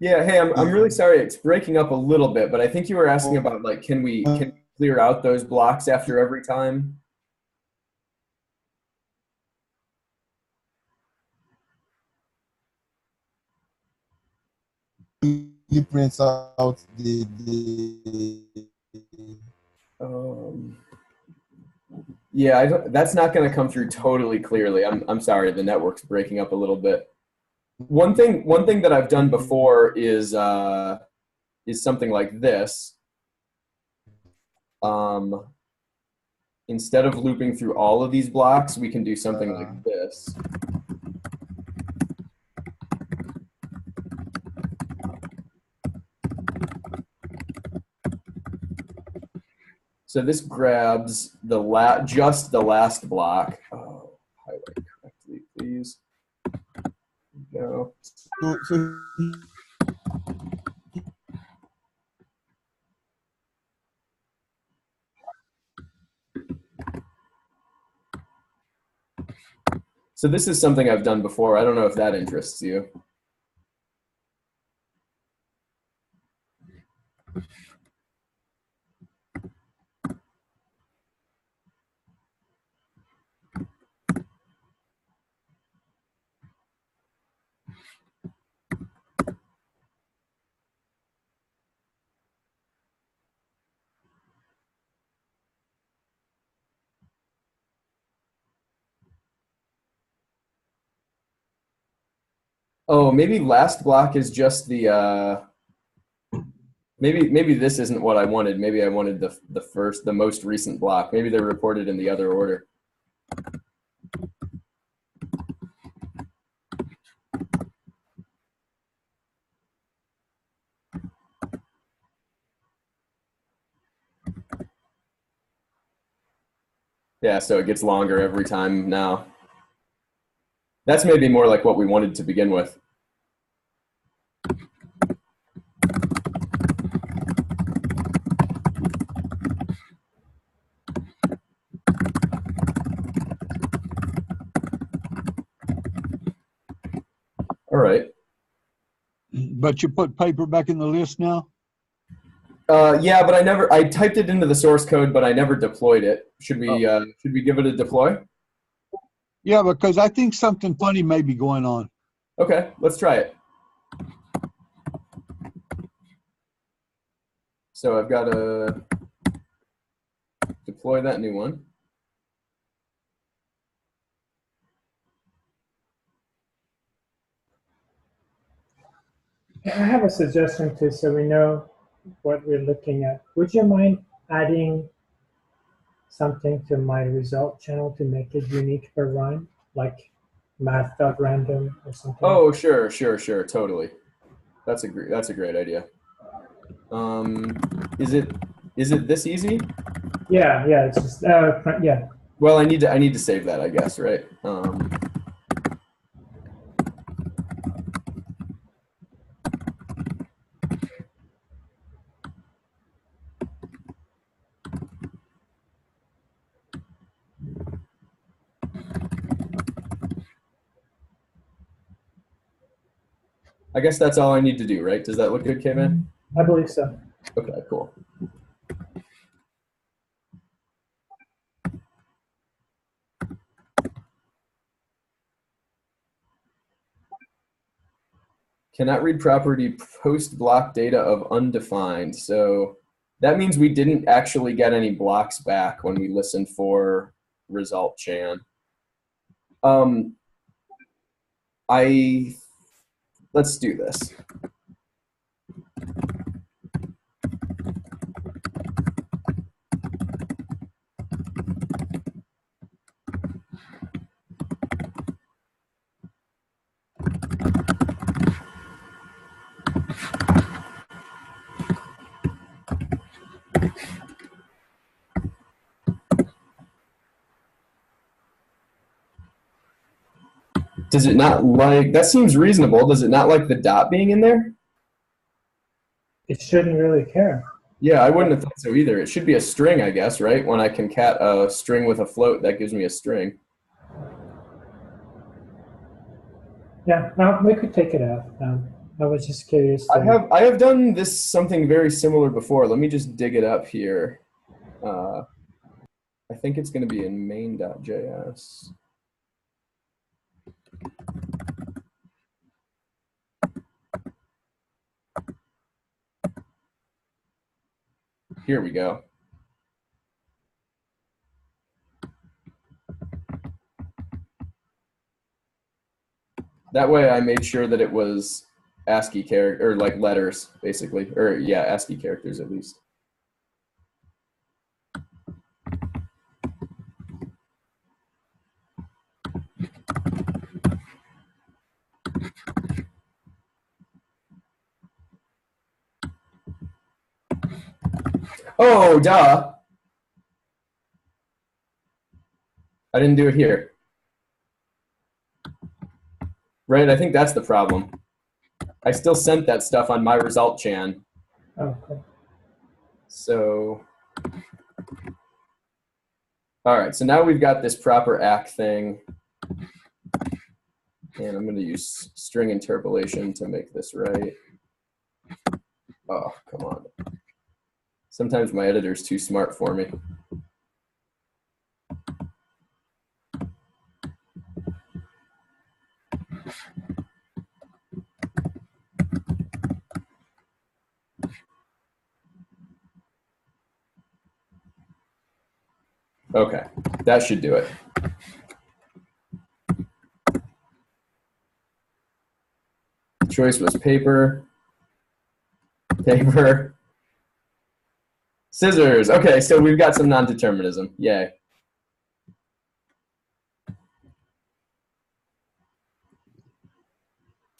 Yeah, hey, I'm really sorry. It's breaking up a little bit, but I think you were asking about, like, can we clear out those blocks after every time? really prints out the yeah, that's not going to come through totally clearly. I'm sorry, the network's breaking up a little bit. One thing that I've done before is something like this. Instead of looping through all of these blocks, we can do something like this. So this grabs just the last block. Oh, highlight correctly, please. There we go. So this is something I've done before. I don't know if that interests you. Oh, maybe last block is just the maybe this isn't what I wanted. Maybe I wanted the most recent block. Maybe they're reported in the other order. Yeah, so it gets longer every time now. That's maybe more like what we wanted to begin with. All right. But you put paper back in the list now? Yeah, but I typed it into the source code, but I never deployed it. Should we give it a deploy? Yeah, because I think something funny may be going on. Okay, let's try it. So I've got to deploy that new one. I have a suggestion too, so we know what we're looking at. Would you mind adding something to my result channel to make it unique per run, like math.random or something? Oh, sure, totally. That's a great idea. Is it this easy? Yeah, it's just yeah. Well, I need to save that, I guess, right? I guess that's all I need to do, right? Does that look good, K-Man? I believe so. Okay, cool. Cannot read property post block data of undefined. So that means we didn't actually get any blocks back when we listened for result Chan. Let's do this. Does it not like, that seems reasonable. Does it not like the dot being in there? It shouldn't really care. Yeah, I wouldn't have thought so either. It should be a string, I guess, right? When I concat a string with a float, that gives me a string. Yeah, we could take it out. I was just curious. I have done this something very similar before. Let me just dig it up here. I think it's going to be in main.js. Here we go. That way I made sure that it was ASCII character, or like letters, basically. Or yeah, ASCII characters at least. Oh, duh. I didn't do it here. Right, I think that's the problem. I still sent that stuff on my result chan. Oh, okay. So, all right, so now we've got this proper ACK thing. And I'm going to use string interpolation to make this right. Oh, come on. Sometimes my editor's too smart for me. Okay, that should do it. Choice was paper, paper, scissors. Okay, so we've got some non-determinism. Yay.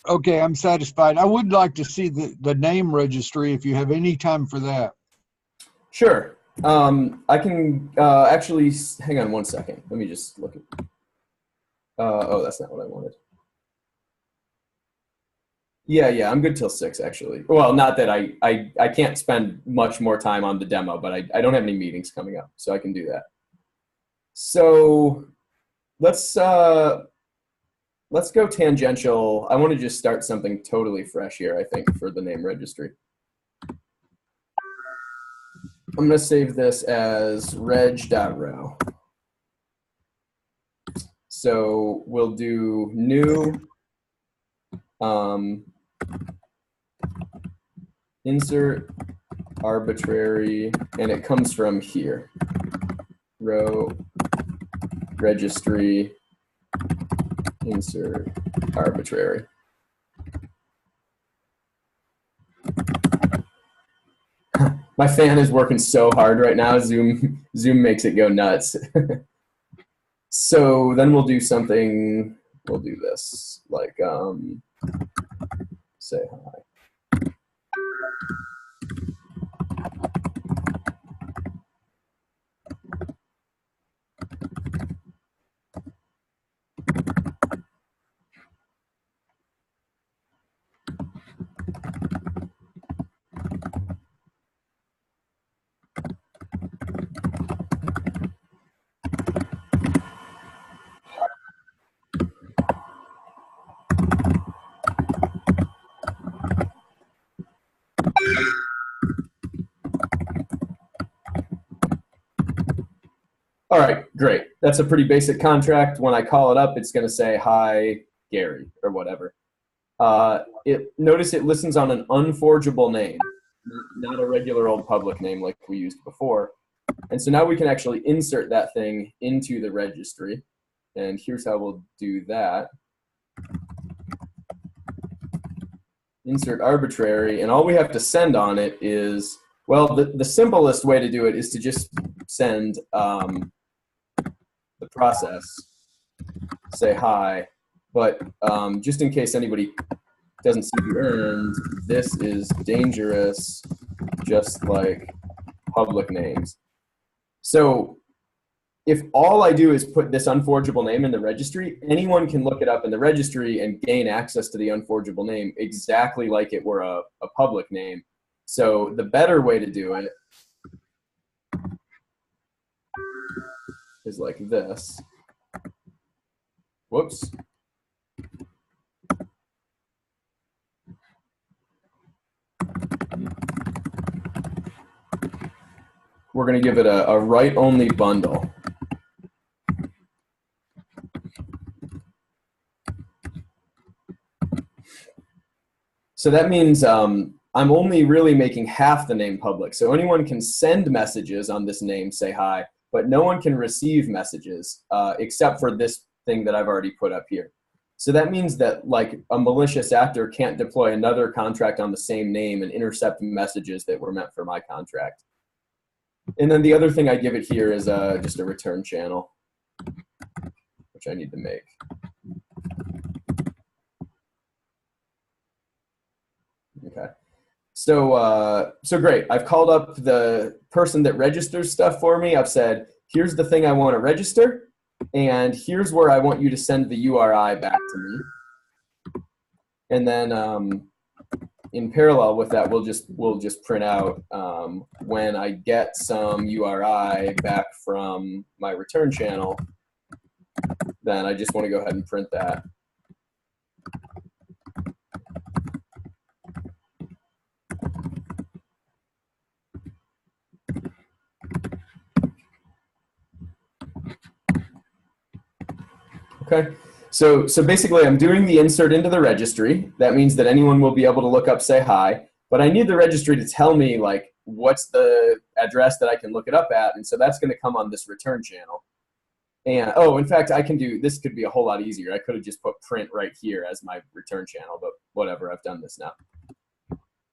Okay, I'm satisfied. I would like to see the name registry if you have any time for that. Sure. I can actually, hang on one second. Let me just look at, oh, that's not what I wanted. Yeah, I'm good till 6 actually. Well, not that I can't spend much more time on the demo, but I don't have any meetings coming up, so I can do that. So let's go tangential. I want to just start something totally fresh here, I think, for the name registry. I'm going to save this as reg.row. So we'll do new insert arbitrary, and it comes from here. Row registry insert arbitrary. My fan is working so hard right now. Zoom makes it go nuts. So then we'll do something. We'll do this, like say hi. All right, great. That's a pretty basic contract. When I call it up, it's going to say, hi, Gary, or whatever. Notice it listens on an unforgeable name, not a regular old public name like we used before. And so now we can actually insert that thing into the registry. And here's how we'll do that. Insert arbitrary, and all we have to send on it is, well, the simplest way to do it is to just send the process, say hi, but just in case anybody doesn't see the earned, this is dangerous, just like public names. So if all I do is put this unforgeable name in the registry, anyone can look it up in the registry and gain access to the unforgeable name exactly like it were a public name. So the better way to do it is like this. Whoops. We're going to give it a write-only bundle. So that means I'm only really making half the name public. So anyone can send messages on this name, say hi, but no one can receive messages except for this thing that I've already put up here. So that means that like a malicious actor can't deploy another contract on the same name and intercept messages that were meant for my contract. And then the other thing I give it here is just a return channel, which I need to make. Okay. So great. I've called up the person that registers stuff for me. I've said, here's the thing I want to register, and here's where I want you to send the URI back to me. And then in parallel with that, we'll just print out when I get some URI back from my return channel, then I just want to go ahead and print that. Okay, so basically I'm doing the insert into the registry. That means that anyone will be able to look up, say hi, but I need the registry to tell me like what's the address that I can look it up at, and so that's going to come on this return channel. And oh, in fact, I can do, this could be a whole lot easier. I could have just put print right here as my return channel, but whatever, I've done this now.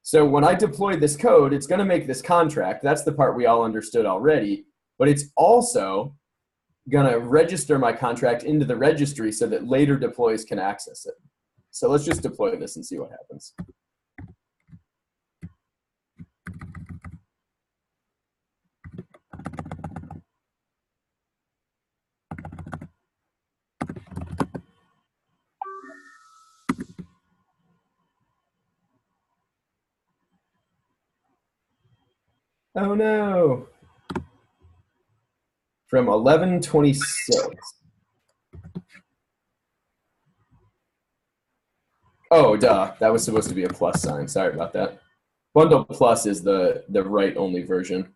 So when I deploy this code, it's going to make this contract. That's the part we all understood already, but it's also going to register my contract into the registry so that later deploys can access it. So let's just deploy this and see what happens. Oh no. From 1126. Oh, duh. That was supposed to be a plus sign. Sorry about that. Bundle plus is the write-only version.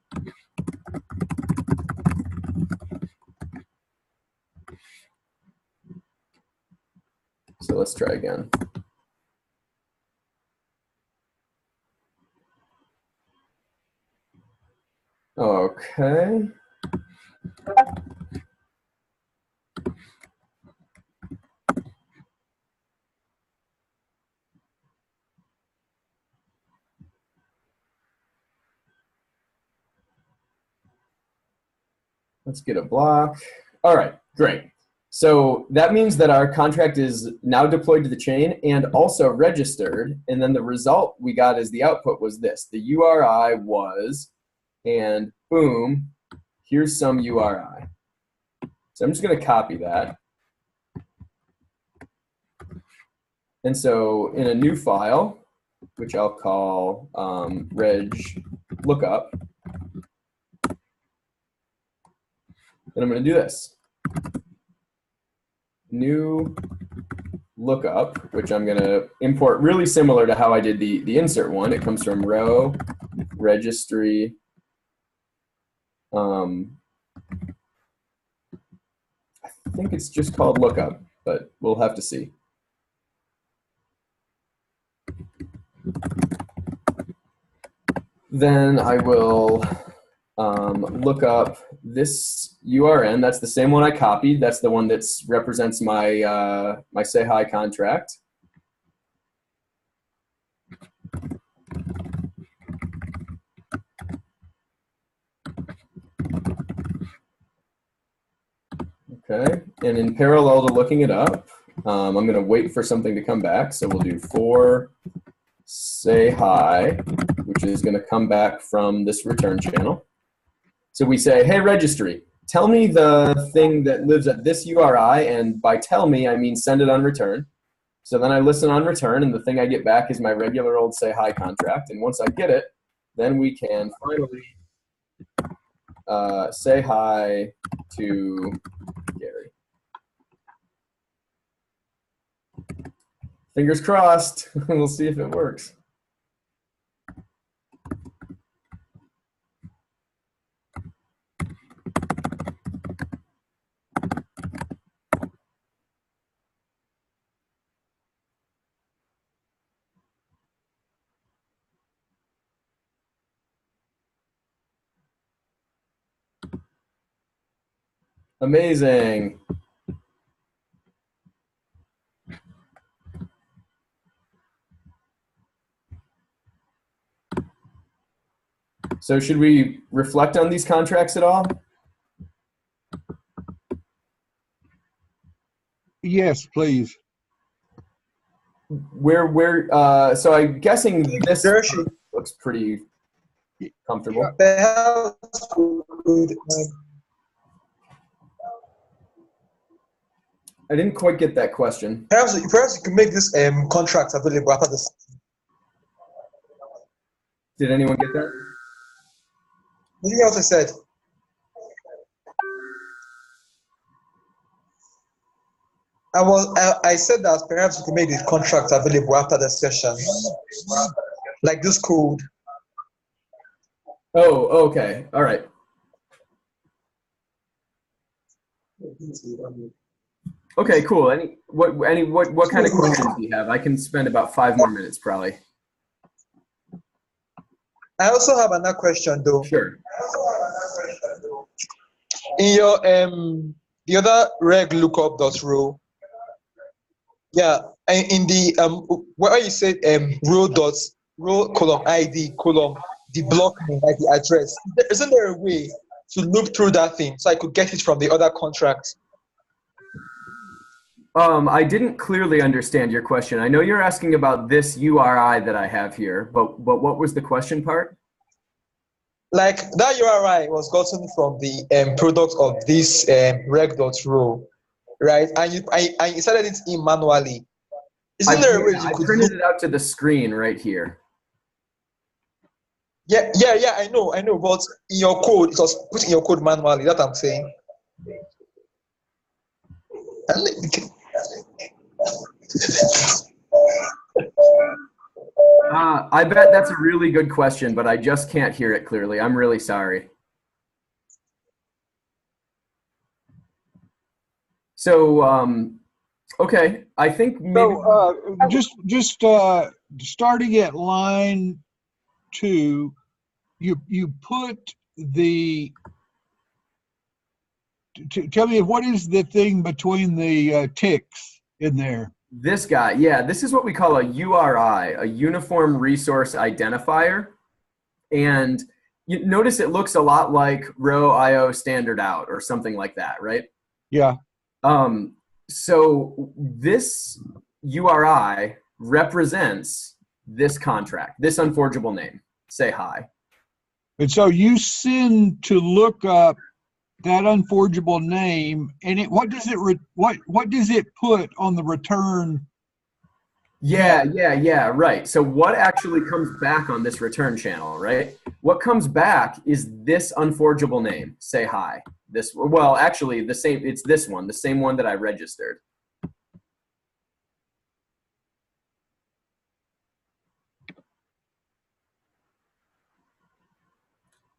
So let's try again. Okay. Let's get a block. All right, great. So that means that our contract is now deployed to the chain and also registered. And then the result we got as the output was this. The URI was, and boom, here's some URI. So I'm just going to copy that. And so in a new file, which I'll call reg lookup, and I'm going to do this. New lookup, which I'm going to import really similar to how I did the insert one. It comes from row registry. I think it's just called lookup, but we'll have to see. Then I will look up this URN. That's the same one I copied. That's the one that represents my my say hi contract. Okay, and in parallel to looking it up, I'm going to wait for something to come back. So we'll do for say hi, which is going to come back from this return channel. So we say, hey, registry, tell me the thing that lives at this URI, and by tell me, I mean send it on return. So then I listen on return, and the thing I get back is my regular old say hi contract. And once I get it, then we can finally say hi to Gary. Fingers crossed. We'll see if it works. Amazing. So should we reflect on these contracts at all? Yes, please. So I'm guessing this Joshy, looks pretty comfortable. perhaps we could, I didn't quite get that question. perhaps you can make this contract available after this. Did anyone get that? Did you hear what I said? I said that perhaps we can make the contract available after the session, like this code. Oh, okay. All right. Okay, cool. What kind of questions do you have? I can spend about 5 more minutes probably. I also have another question though. Sure. In your the other reg lookup.row, yeah, and in the where you said row column ID column the block name, like the address, isn't there a way to loop through that thing so I could get it from the other contract? I didn't clearly understand your question. I know you're asking about this URI that I have here, but what was the question part? Like that URI was gotten from the product of this reg.row, right? And you inserted it in manually. Isn't there a way you I could printed loop? it out to the screen right here. Yeah, I know, but in your code, it was put in your code manually. That I'm saying. I bet that's a really good question, but I just can't hear it clearly. I'm really sorry. So, okay, I think maybe. So just starting at line 2, you put the. Tell me, what is the thing between the ticks in there? This guy, yeah, this is what we call a URI, a Uniform Resource Identifier. And you notice it looks a lot like row IO standard out or something like that, right? Yeah. So this URI represents this contract, this unforgeable name, say hi. And so you send to look up that unforgeable name, and what does it put on the return? Yeah, right. So what actually comes back on this return channel, right? What comes back is this unforgeable name, say hi. Well, actually the same, it's this one, the same one that I registered.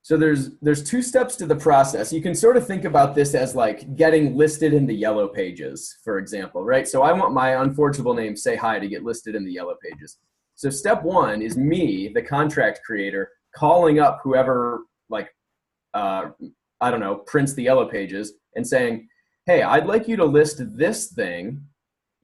So there's 2 steps to the process. You can sort of think about this as like getting listed in the yellow pages, for example, right? So I want my unforgeable name, say hi, to get listed in the yellow pages. So step 1 is me, the contract creator, calling up whoever, like, I don't know, prints the yellow pages and saying, hey, I'd like you to list this thing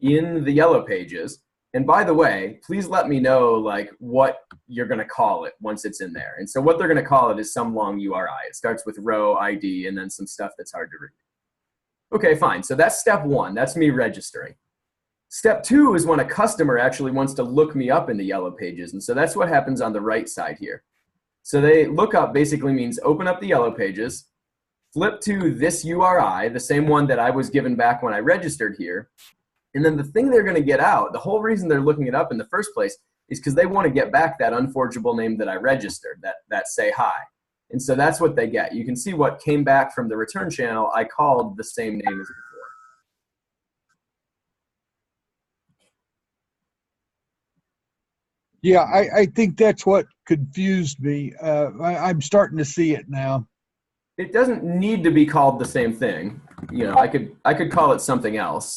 in the yellow pages. And by the way, please let me know like what you're going to call it once it's in there. And so what they're going to call it is some long URI. It starts with row ID and then some stuff that's hard to read. Okay, fine. So that's step 1. That's me registering. Step 2 is when a customer actually wants to look me up in the yellow pages. And so that's what happens on the right side here. So they look up basically means open up the yellow pages, flip to this URI, the same one that I was given back when I registered here. And then the thing they're going to get out, the whole reason they're looking it up in the first place is because they want to get back that unforgeable name that I registered, that say hi. And so that's what they get. You can see what came back from the return channel. I called the same name as before. Yeah, I think that's what confused me. I'm starting to see it now. It doesn't need to be called the same thing. You know, I could call it something else.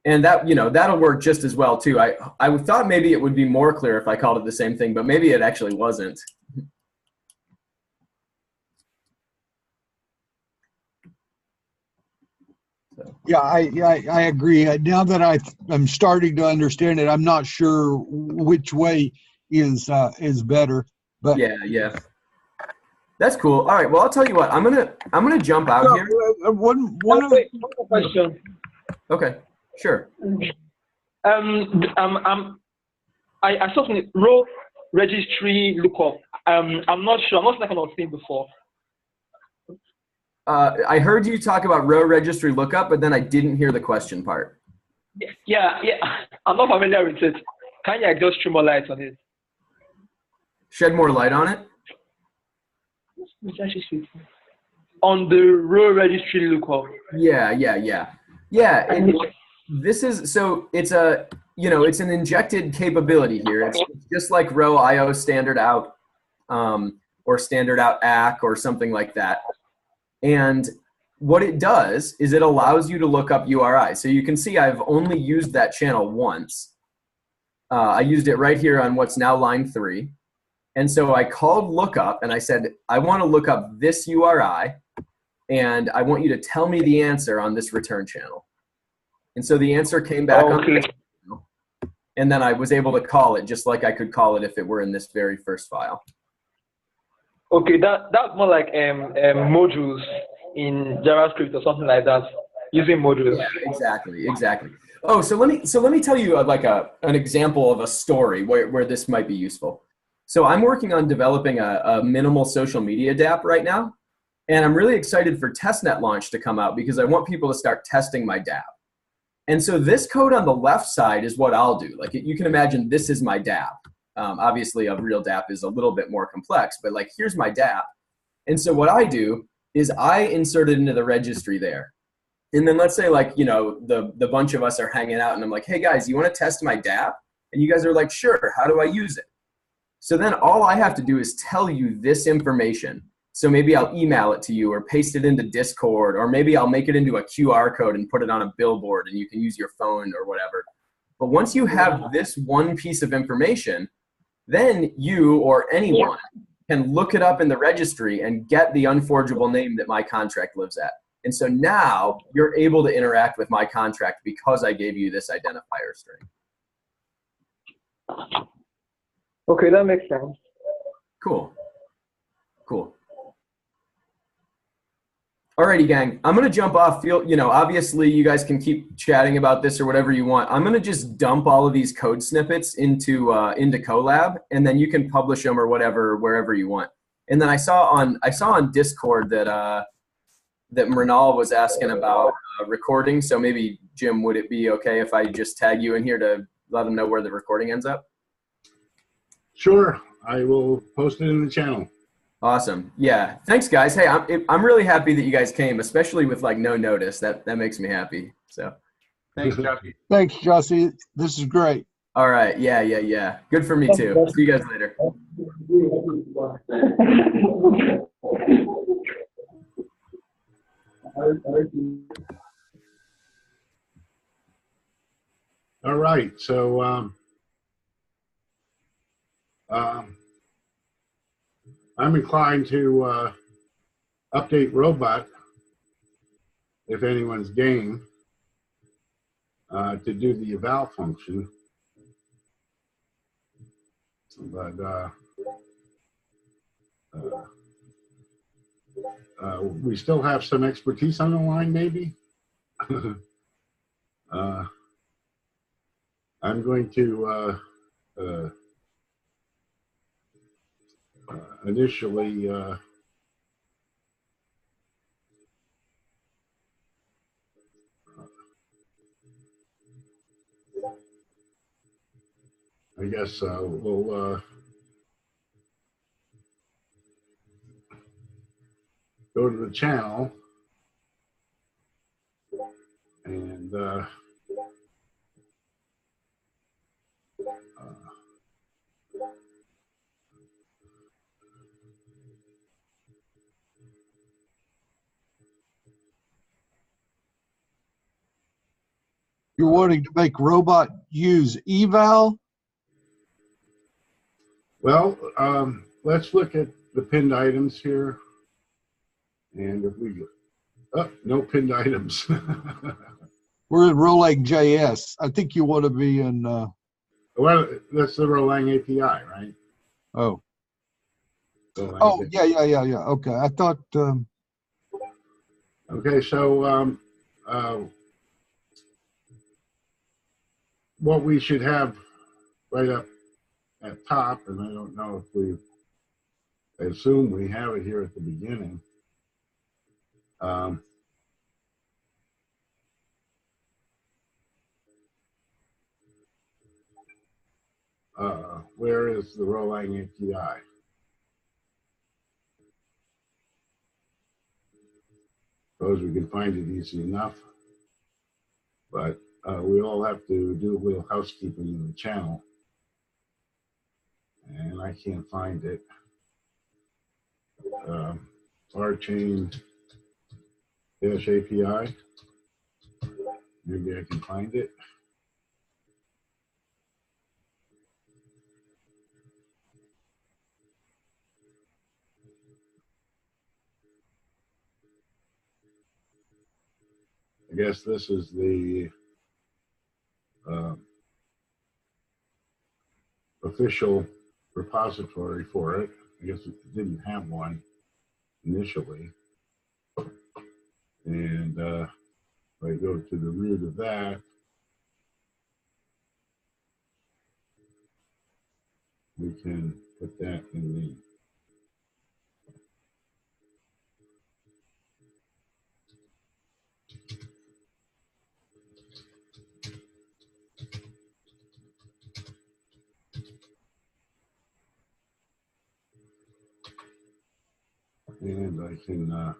And that, you know, that'll work just as well too. I thought maybe it would be more clear if I called it the same thing, but maybe it actually wasn't. Yeah, I agree. Now that I'm starting to understand it, I'm not sure which way is better. But Yeah. That's cool. All right. Well, I'll tell you what. I'm gonna jump out here. one of Wait, one more question. Okay. Sure. I saw some row registry lookup. I'm not sure. I'm not that kind of thing before. I heard you talk about row registry lookup, but then I didn't hear the question part. Yeah. I'm not familiar with it. Can you just shed more light on it? Shed more light on it. On the row registry lookup. Yeah. And this is so it's a it's an injected capability here. It's just like row IO standard out or standard out ACK or something like that. And what it does is it allows you to look up URI. So you can see I've only used that channel once. I used it right here on what's now line 3. And so I called lookup and I said, I want to look up this URI and I want you to tell me the answer on this return channel. And so the answer came back on this channel. And then I was able to call it just like I could call it if it were in this very first file. Okay, that's more like modules in JavaScript or something like that, using modules. Yeah, exactly. Oh, so let me tell you like an example of a story where this might be useful. So I'm working on developing a minimal social media dApp right now, and I'm really excited for testnet launch to come out because I want people to start testing my dApp. And so this code on the left side is what I'll do. Like you can imagine this is my dApp. Obviously, a real dApp is a little bit more complex, but like here's my dApp. And so what I do is I insert it into the registry there. And then let's say like, the bunch of us are hanging out and I'm like, hey guys, you want to test my dApp? And you guys are like, sure, how do I use it? So then all I have to do is tell you this information. So maybe I'll email it to you or paste it into Discord, or maybe I'll make it into a QR code and put it on a billboard and you can use your phone or whatever. But once you have this one piece of information, then you or anyone can look it up in the registry and get the unforgeable name that my contract lives at. And so now you're able to interact with my contract because I gave you this identifier string. Okay, that makes sense. Cool. Alrighty, gang. I'm gonna jump off. Obviously you guys can keep chatting about this or whatever you want. I'm gonna just dump all of these code snippets into Colab, and then you can publish them or whatever wherever you want. And then I saw on Discord that Mrinal was asking about recording. So maybe Jim, would it be okay if I just tag you in here to let him know where the recording ends up? Sure, I will post it in the channel. Awesome. Yeah. Thanks, guys. Hey, I'm really happy that you guys came, especially with like no notice. That makes me happy. So. Thanks, Joshy. Thanks, Joshy. This is great. All right. Yeah. Good for me too. See you guys later. All right, so I'm inclined to update robot if anyone's game to do the eval function, but we still have some expertise on the line, maybe. I'm going to initially I guess we'll go to the channel and You're wanting to make robot use eval? well, let's look at the pinned items here. And if we go, oh, no pinned items. We're in Rolang JS. I think you want to be in. Well, that's the Rchain API, right? Oh. Golang Oh, API. yeah. Okay. I thought. Okay, so what we should have right up at top, and I don't know if I assume we have it here at the beginning. Where is the Rchain API? Suppose we can find it easy enough, but we all have to do a little housekeeping in the channel, and I can't find it. Rchain API. Maybe I can find it. I guess this is the official repository for it. I guess it didn't have one initially. And if I go to the root of that, we can put that in the and I can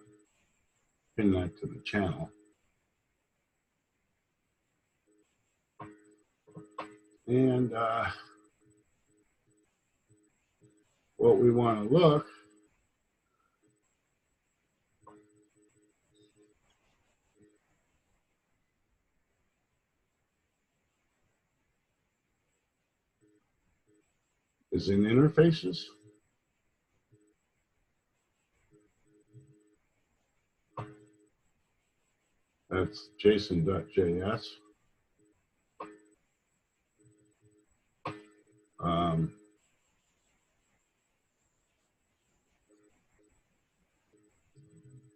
pin that to the channel. And what we want to look is in interfaces. That's json.js.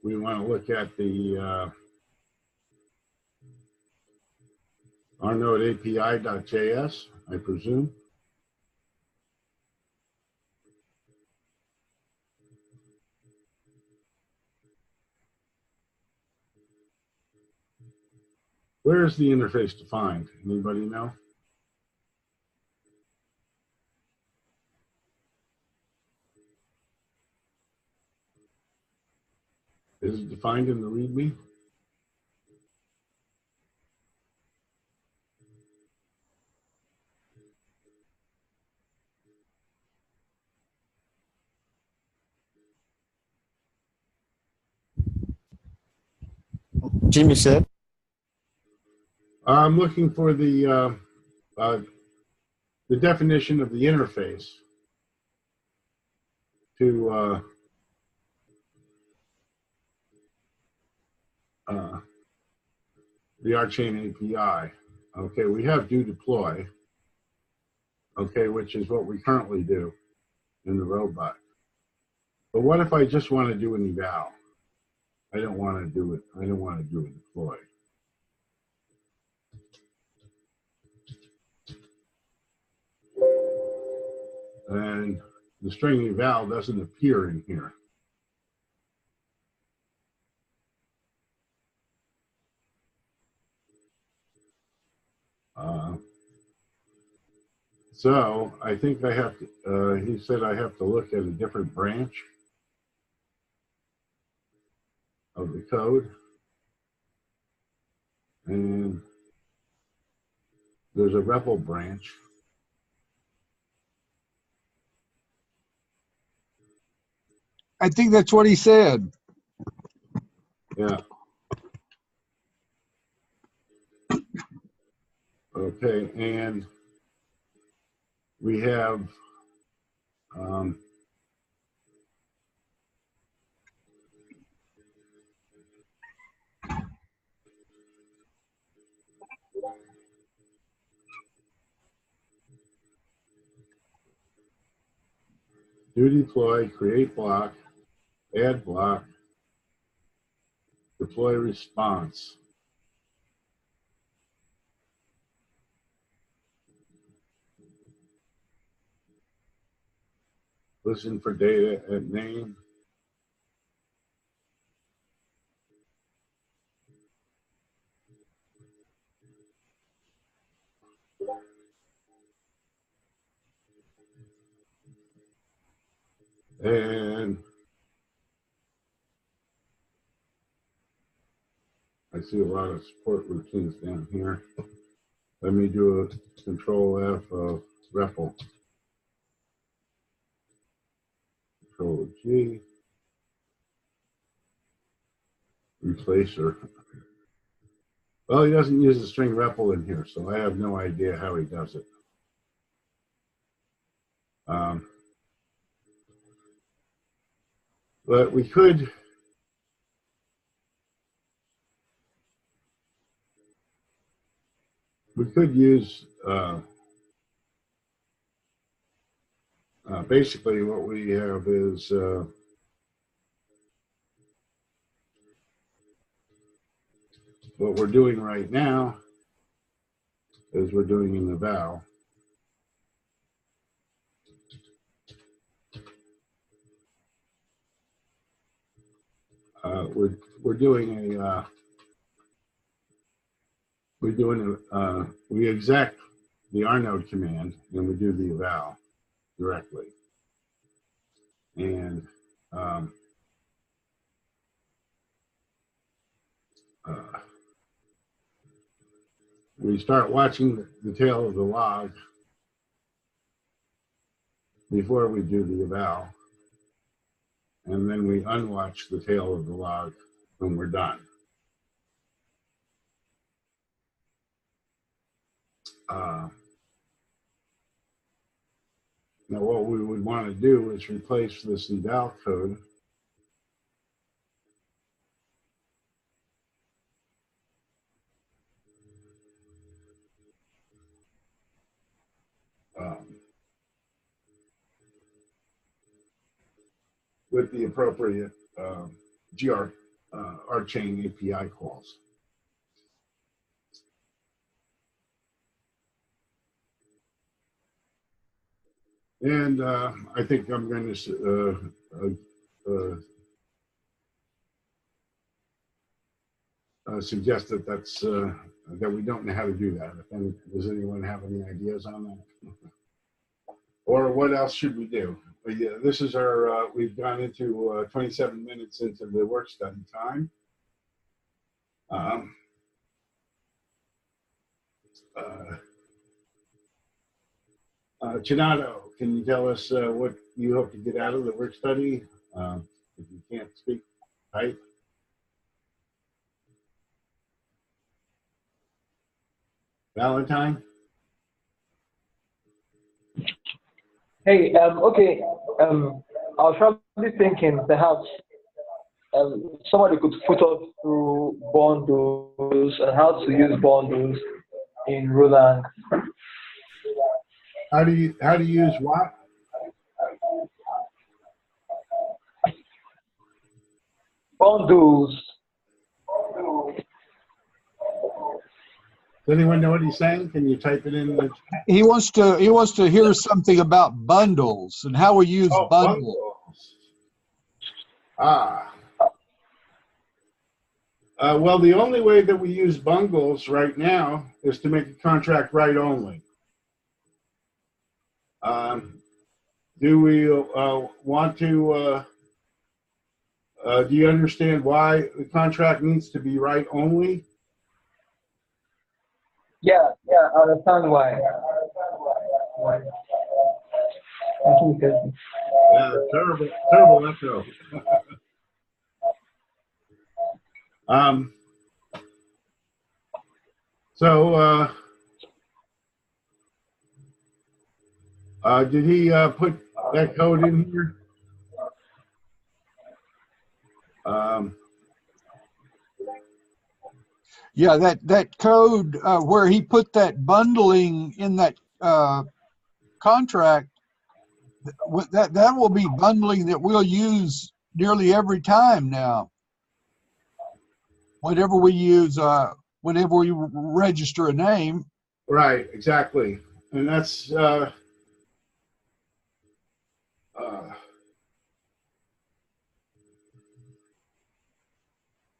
We want to look at the Node API.js, I presume. Where is the interface defined? Anybody know? Is it defined in the README? Jimmy said. I'm looking for the definition of the interface to the Rchain API. Okay, we have do deploy, okay, which is what we currently do in the robot. But what if I just want to do an eval? I don't want to do it. I don't want to do a deploy. And the string eval doesn't appear in here. So I think I have to, he said I have to look at a different branch of the code. And there's a REPL branch. I think that's what he said. Yeah. Okay, and we have Do deploy, create block, add block, deploy response. Listen for data and name. And I see a lot of support routines down here. Let me do a control F of REPL. Control G. Replacer. Well, he doesn't use a string REPL in here, so I have no idea how he does it. But we could use basically what we have is what we're doing right now is we're doing an eval. We're doing a we exec the rnode command and we do the eval directly, and we start watching the tail of the log before we do the eval, and then we unwatch the tail of the log when we're done. Now what we would want to do is replace this eval code with the appropriate Rchain API calls. And I think I'm going to suggest that that we don't know how to do that. Does anyone have any ideas on that? Or what else should we do? But yeah, this is our, we've gone into 27 minutes into the work study time. Chinato, can you tell us what you hope to get out of the work study? If you can't speak, type. Valentine? Hey, okay. I was probably thinking perhaps somebody could put us through bundles and how to use bundles in Roland. How do you use what? Bundles. Does anyone know what he's saying? Can you type it in? He wants to hear something about bundles and how we use bundles. Well, the only way that we use bundles right now is to make a contract write only. Do we want to? Do you understand why the contract needs to be write only? Yeah, I understand why. Yeah, terrible echo. So did he put that code in here? Yeah, that code where he put that bundling in that contract, that will be bundling that we'll use nearly every time now. Whenever we use, whenever we register a name. Right, exactly. And that's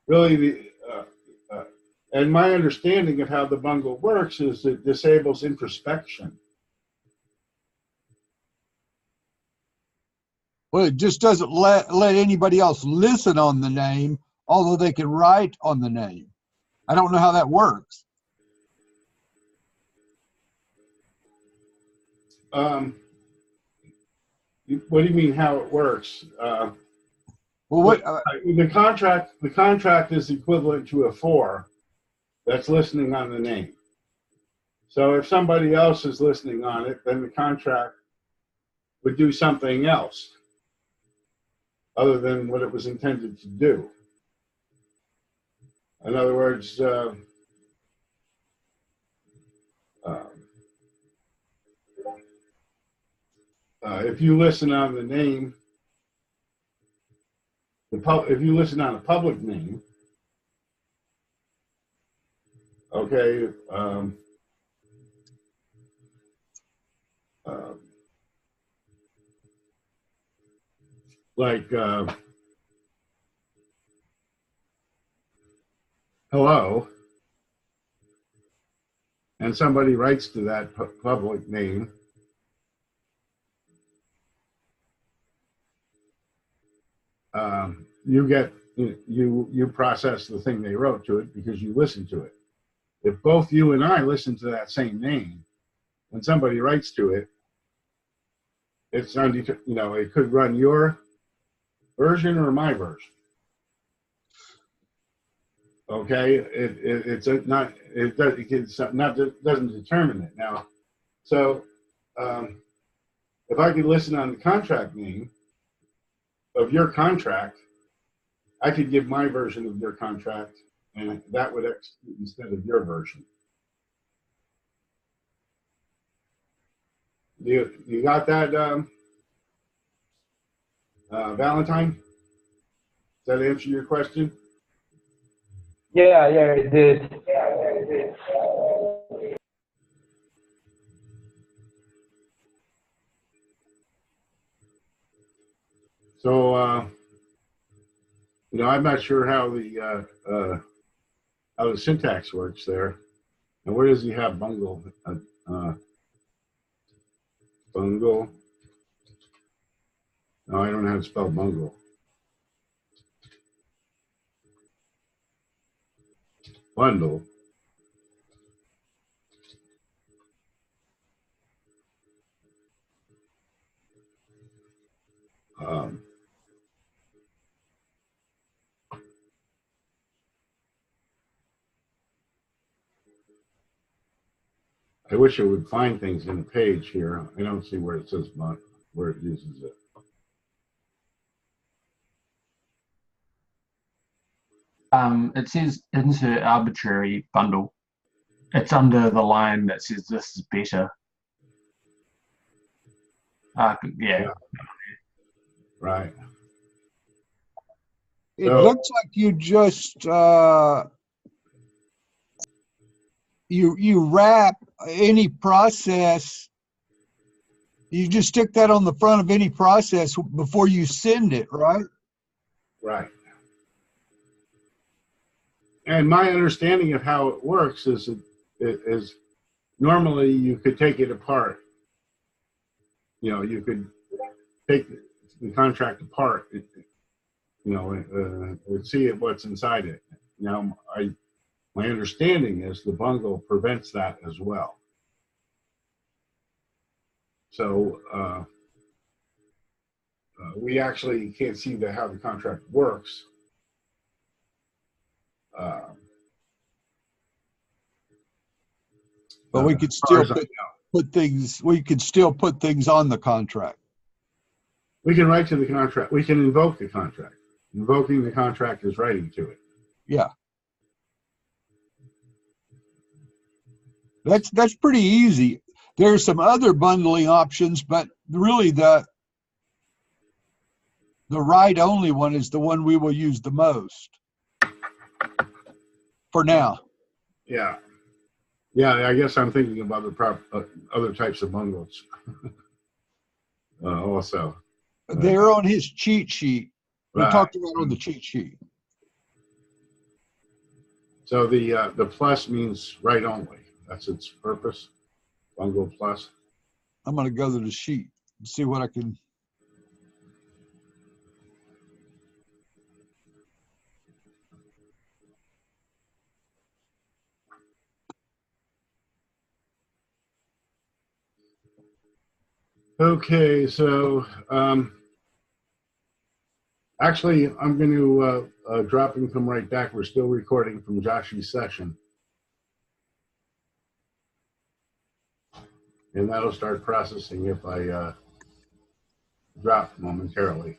really and my understanding of how the bundle works is it disables introspection. Well, it just doesn't let anybody else listen on the name, although they can write on the name. I don't know how that works. What do you mean how it works? Well, what the contract is equivalent to a for that's listening on the name. So if somebody else is listening on it, then the contract would do something else other than what it was intended to do. In other words, if you listen on the name, if you listen on a public name, okay, like hello, and somebody writes to that public name, you process the thing they wrote to it because you listen to it. If both you and I listen to that same name, when somebody writes to it, it's it could run your version or my version. Okay, it doesn't determine it now. So if I could listen on the contract name of your contract, I could give my version of your contract, and that would execute instead of your version. You got that, Valentine? Does that answer your question? Yeah, it did. So, I'm not sure how the syntax works there. And where does he have bungle? Bungle. No, I don't know how to spell bungle. Bundle. I wish it would find things in the page here. I don't see where it says where it uses it. It says insert arbitrary bundle. It's under the line that says this is better. Yeah. Right. it looks like you just you wrap any process. You just stick that on the front of any process before you send it, right? Right. And my understanding of how it works is normally you could take it apart. You could take the contract apart, and see what's inside it. Now, my understanding is the bundle prevents that as well. So we actually can't see how the contract works. But we could still put things. We could still put things on the contract. We can write to the contract. We can invoke the contract. Invoking the contract is writing to it. Yeah. That's pretty easy. There's some other bundling options, but really the write-only one is the one we will use the most for now. Yeah. Yeah, I guess I'm thinking about the other types of bundles also. They're on his cheat sheet. We Right. talked about on the cheat sheet. So the plus means write only. That's its purpose. Bundle plus. I'm going to go to the sheet and see what I can. Okay, so actually, I'm going to drop and come right back. We're still recording from Joshy's session. And that'll start processing if I drop momentarily.